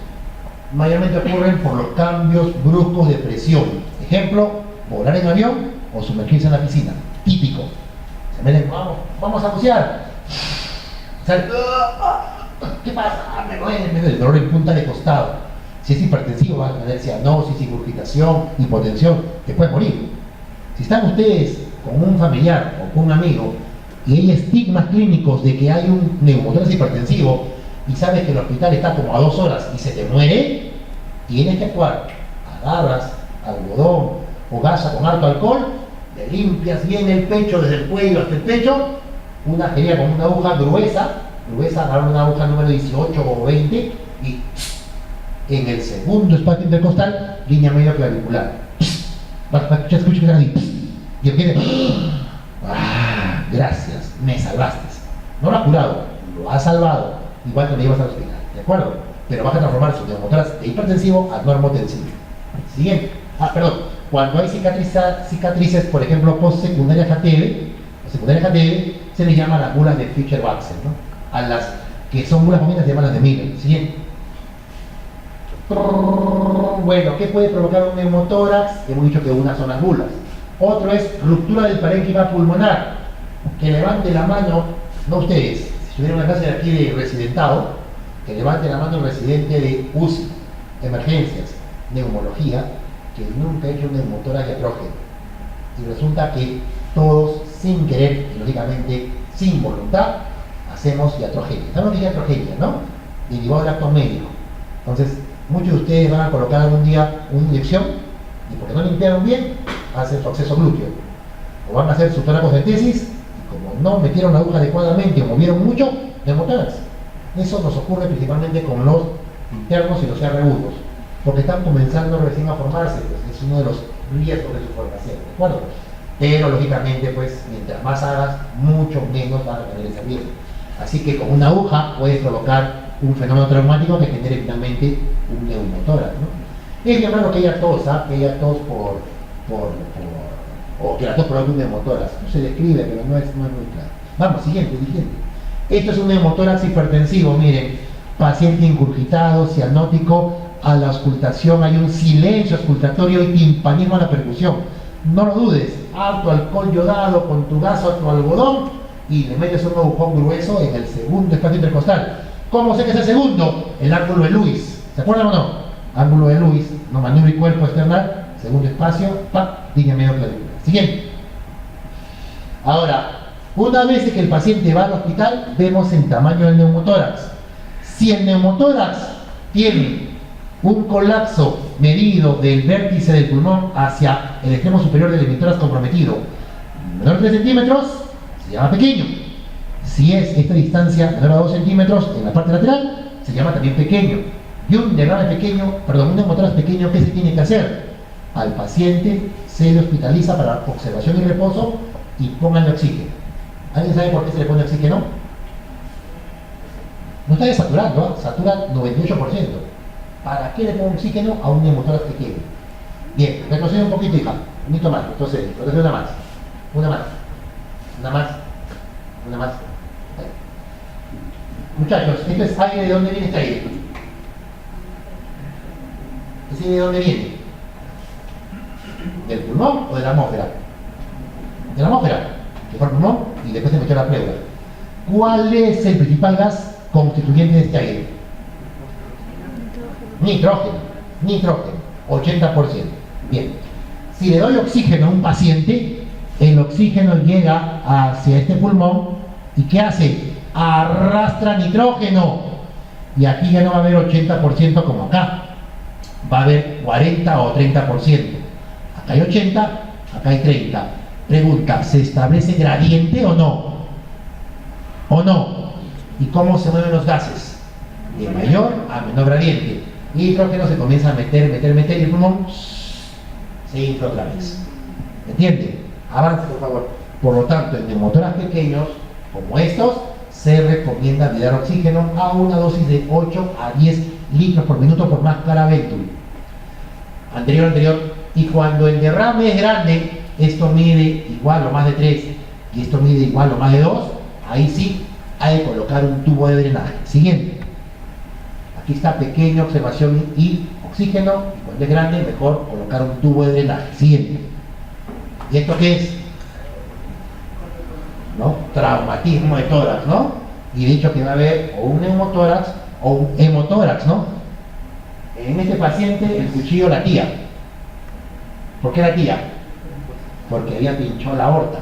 Speaker 2: Mayormente ocurren por los cambios bruscos de presión. Ejemplo, volar en avión o sumergirse en la piscina. Típico. Se meten, vamos a bucear. Sale, ¿qué pasa? Me duele el dolor en punta de costado. Si es hipertensivo, va a tener cianosis, ingurgitación, hipotensión, te puedes morir. Si están ustedes con un familiar o con un amigo y hay estigmas clínicos de que hay un neumotórax hipertensivo y sabes que el hospital está como a 2 horas y se te muere, tienes que actuar. Agarras algodón o gasa con harto alcohol, le limpias bien el pecho desde el cuello hasta el pecho, una jeringa con una aguja gruesa, agarrar una aguja número 18 o 20 y en el segundo espacio intercostal, línea medio clavicular. Escucha que así. Y el que gracias, me salvaste. No lo has curado, lo has salvado. Igual te lo llevas al hospital, ¿de acuerdo? Pero vas a transformar su neumotórax de hipertensivo a normotensivo. Siguiente. Cuando hay cicatrices, por ejemplo, post-secundaria HTV, se le llama las bulas de Fischer-Waxel, ¿no? A las que son bulas comunes se llaman las de Miller. Siguiente. Bueno, ¿qué puede provocar un neumotórax? Hemos dicho que una son las bulas. Otro es ruptura del parénquima pulmonar. Que levante la mano, no ustedes, si tuvieran una clase de aquí de residentado, que levante la mano el residente de UCI, emergencias, neumología, que nunca ha hecho un neumotórax diatrógeno. Y resulta que todos, sin querer, y lógicamente sin voluntad, hacemos iatrogenia. Estamos de iatrogenia, ¿no? Derivado del acto médico. Entonces, muchos de ustedes van a colocar algún día una inyección y porque no limpiaron bien, hacen su acceso glúteo. O van a hacer su toracocentesis y como no metieron la aguja adecuadamente o movieron mucho, neumotórax. Eso nos ocurre principalmente con los internos y los CR-agudos, porque están comenzando recién a formarse, pues es uno de los riesgos de su formación, ¿de acuerdo? Pero lógicamente, pues, mientras más hagas, mucho menos van a tener ese riesgo. Así que con una aguja puedes provocar un fenómeno traumático que genere finalmente un neumotórax, ¿no? Es bien raro que haya tos, que haya tos o que la tos provoque un neumotórax. No se describe, pero no es muy claro. Vamos, siguiente. Esto es un neumotórax hipertensivo, miren, paciente ingurgitado, cianótico, a la auscultación hay un silencio auscultatorio y timpanismo a la percusión. No lo dudes, harto alcohol yodado con tu gaso, tu algodón y le metes un agujón grueso en el segundo espacio intercostal. ¿Cómo sé que es el segundo? El ángulo de Lewis. ¿Se acuerdan o no? Ángulo de Lewis, no, maniobra y cuerpo external, segundo espacio, línea medio clavicular. Siguiente. Ahora, una vez que el paciente va al hospital, vemos el tamaño del neumotórax. Si el neumotórax tiene un colapso medido del vértice del pulmón hacia el extremo superior del hemitórax comprometido, menor de 3 centímetros, se llama pequeño. Si es esta distancia menor a 2 centímetros en la parte lateral, se llama también pequeño. Y un derrame pequeño, un neumotórax pequeño, ¿qué se tiene que hacer? Al paciente se le hospitaliza para observación y reposo y pónganle oxígeno. ¿Alguien sabe por qué se le pone oxígeno? No está desaturando, ¿eh? Satura 98%. ¿Para qué le pongo oxígeno a un neumotórax pequeño? Bien, retrocede un poquito, hija. Un poquito más, retrocede una más. Una más. Una más. Una más. Muchachos, esto es aire. ¿De dónde viene este aire? ¿Ese aire de dónde viene? ¿Del pulmón o de la atmósfera? De la atmósfera. Que fue el pulmón y después se metió la pleura. ¿Cuál es el principal gas constituyente de este aire? Nitrógeno. Nitrógeno. 80%. Bien. Si le doy oxígeno a un paciente, el oxígeno llega hacia este pulmón y ¿qué hace? Arrastra nitrógeno. Y aquí ya no va a haber 80% como acá. Va a haber 40 o 30%. Acá hay 80, acá hay 30. Pregunta, ¿se establece gradiente o no? ¿O no? ¿Y cómo se mueven los gases? De mayor a menor gradiente. Y el nitrógeno se comienza a meter y el pulmón se infla otra vez. ¿Entienden? Avance, por favor. Por lo tanto, en neumotórax pequeños, como estos, se recomienda dar oxígeno a una dosis de 8 a 10 litros por minuto por máscara Venturi. Anterior. Y cuando el derrame es grande, esto mide igual o más de 3 y esto mide igual o más de 2, ahí sí hay que colocar un tubo de drenaje. Siguiente. Aquí está pequeña observación y oxígeno, y cuando es grande, mejor colocar un tubo de drenaje. Siguiente. ¿Y esto qué es? ¿No? Traumatismo de tórax, ¿no? Y dicho que va a haber o un neumotórax o un hemotórax, ¿no? En este paciente el cuchillo latía. ¿Por qué latía? Porque había pinchado la aorta.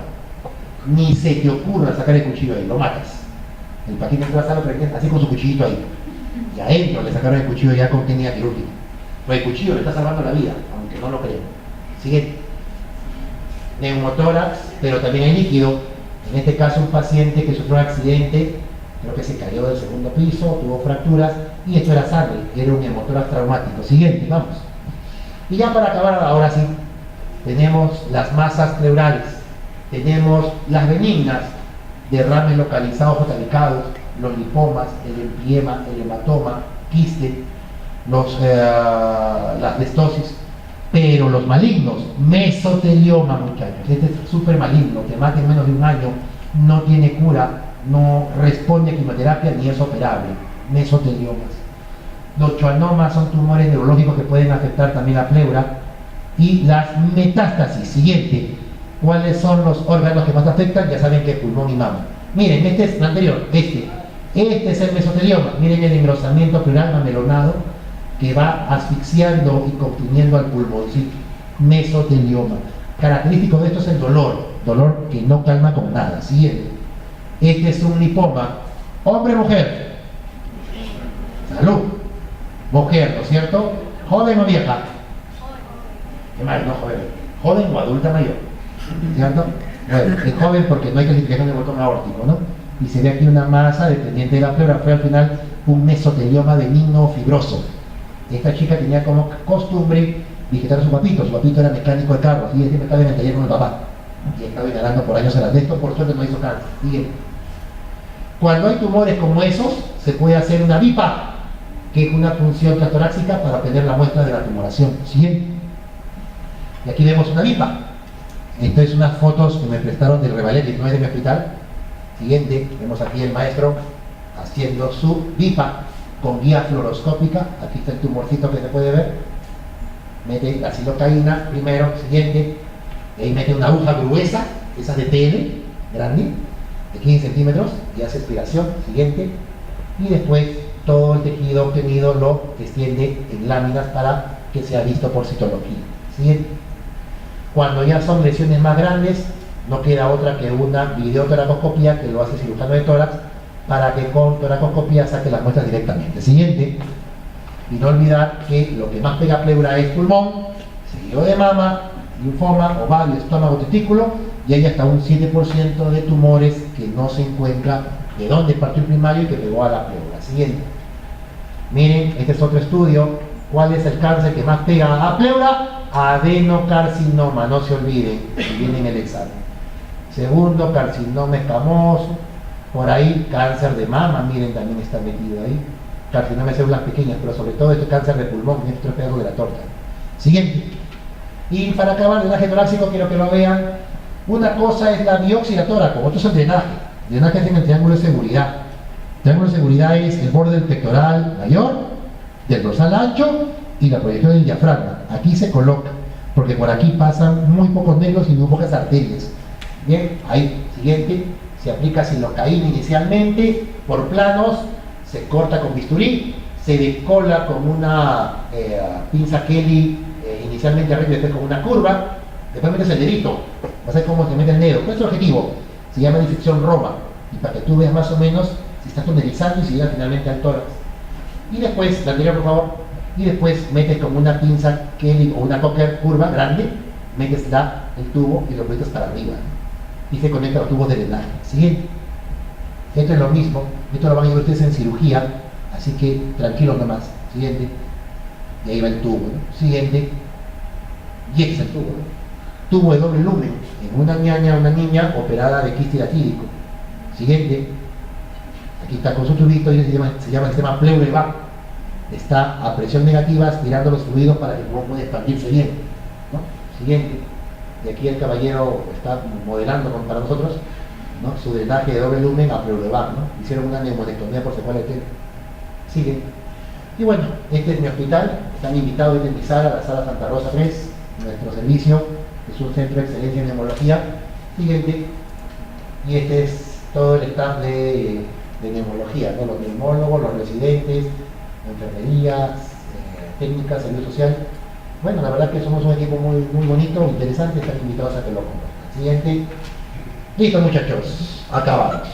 Speaker 2: Ni se te ocurra sacar el cuchillo ahí, lo matas. El paciente entró a la sala así con su cuchillito ahí. Y adentro le sacaron el cuchillo ya con técnica quirúrgica. Pues el cuchillo le está salvando la vida, aunque no lo crean. Siguiente. Neumotórax, pero también hay líquido. En este caso un paciente que sufrió un accidente, creo que se cayó del segundo piso, tuvo fracturas, y esto era sangre, era un neumotórax traumático. Siguiente, vamos. Y ya para acabar, ahora sí, tenemos las masas pleurales, tenemos las benignas, derrames localizados focalizados, los lipomas, el empiema, el hematoma, quiste, las destosis, pero los malignos, mesotelioma, muchachos, este es súper maligno, te mata en menos de un año, no tiene cura, no responde a quimioterapia ni es operable. Mesoteliomas. Los schwannomas son tumores neurológicos que pueden afectar también la pleura. Y las metástasis. Siguiente. ¿Cuáles son los órganos que más afectan? Ya saben que es pulmón y mama. Miren, este es el anterior, este es el mesotelioma. Miren el engrosamiento pleural amelonado que va asfixiando y comprimiendo al pulmoncito. Mesotelioma. Característico de esto es el dolor que no calma con nada. Siguiente. Este es un lipoma. Hombre o mujer. Salud. Mujer, ¿no es cierto? ¿Joven o vieja? ¿Qué más? No joven. ¿Joven o adulta mayor? ¿Cierto? Bueno, es joven porque no hay clasificación de botón aórtico, ¿no? Y se ve aquí una masa dependiente de la pleura. Fue al final un mesotelioma benigno fibroso. Esta chica tenía como costumbre visitar a su papito. Su papito era mecánico de carros y este estaba en el taller con el papá. Y estaba inhalando por años el asbesto, por suerte no hizo cáncer. Siguiente. Cuando hay tumores como esos, se puede hacer una BIPA, que es una punción transtorácica para obtener la muestra de la tumoración. Siguiente. Y aquí vemos una BIPA. Esto es unas fotos que me prestaron del Revalé 19 de mi hospital. Siguiente. Vemos aquí el maestro haciendo su BIPA con guía fluoroscópica. Aquí está el tumorcito que se puede ver. Mete la silocaína primero. Siguiente. Y ahí mete una aguja gruesa, esa de PL, grande, de 15 centímetros, y hace aspiración. Siguiente. Y después todo el tejido obtenido lo extiende en láminas para que sea visto por citología. Siguiente. Cuando ya son lesiones más grandes, no queda otra que una videotoracoscopía que lo hace cirujano de tórax para que con toracoscopía saque las muestras directamente. Siguiente. Y no olvidar que lo que más pega pleura es pulmón, seguido de mama, linfoma, ovario, estómago, testículo, y hay hasta un 7% de tumores que no se encuentra de dónde partió el primario y que pegó a la pleura. Siguiente. Miren, este es otro estudio. ¿Cuál es el cáncer que más pega a pleura? Adenocarcinoma, no se olviden, viene en el examen. Segundo, carcinoma escamoso. Por ahí, cáncer de mama, miren, también está metido ahí. Carcinoma de células pequeñas, pero sobre todo este cáncer de pulmón, que es otro pedazo de la torta. Siguiente. Y para acabar, drenaje torácico, quiero que lo vean. Una cosa es la biopsia tóraco, otro es el drenaje. Drenaje es en el triángulo de seguridad. El triángulo de seguridad es el borde del pectoral mayor, del dorsal ancho y la proyección del diafragma. Aquí se coloca, porque por aquí pasan muy pocos nervios y muy pocas arterias. Bien, ahí, siguiente, se aplica silocaína inicialmente, por planos, se corta con bisturí, se decola con una pinza Kelly, inicialmente recta y después con una curva, después metes el dedito, vas a ver cómo se mete el dedo. ¿Cuál es el objetivo? Se llama difección Roma, y para que tú veas más o menos si está tunelizando y si llega finalmente al tórax. Y después, la anterior por favor, y después metes como una pinza Kelly o una Cocker curva grande, metes el tubo y lo proyectas para arriba, y se conecta a los tubos de drenaje. Siguiente. Esto es lo mismo, esto lo van a ver ustedes en cirugía, así que tranquilos nomás. Siguiente. Y ahí va el tubo, ¿no? Siguiente. Y este es el tubo, ¿no? Tubo de doble lumen, en una niña operada de quiste hidatídico. Siguiente. Aquí está con su tubito y se llama el sistema Pleurevac. Está a presión negativa aspirando los fluidos para que el pulmón pueda expandirse bien, ¿no? Siguiente. Y aquí el caballero está modelando para nosotros, ¿no?, su drenaje de doble lumen a Pleurevac, ¿no? Hicieron una neumonectomía por secuela de tele. Sigue. Y bueno, este es mi hospital. Están invitados a utilizar a la sala Santa Rosa 3, nuestro servicio, es un centro de excelencia en neumología. Siguiente. Y este es todo el staff de neumología, ¿no? Los neumólogos, los residentes, enfermerías, técnicas, salud social. Bueno, la verdad que somos un equipo muy, muy bonito, interesante, están invitados a que lo conozcan. Siguiente. Listo, muchachos, acabamos.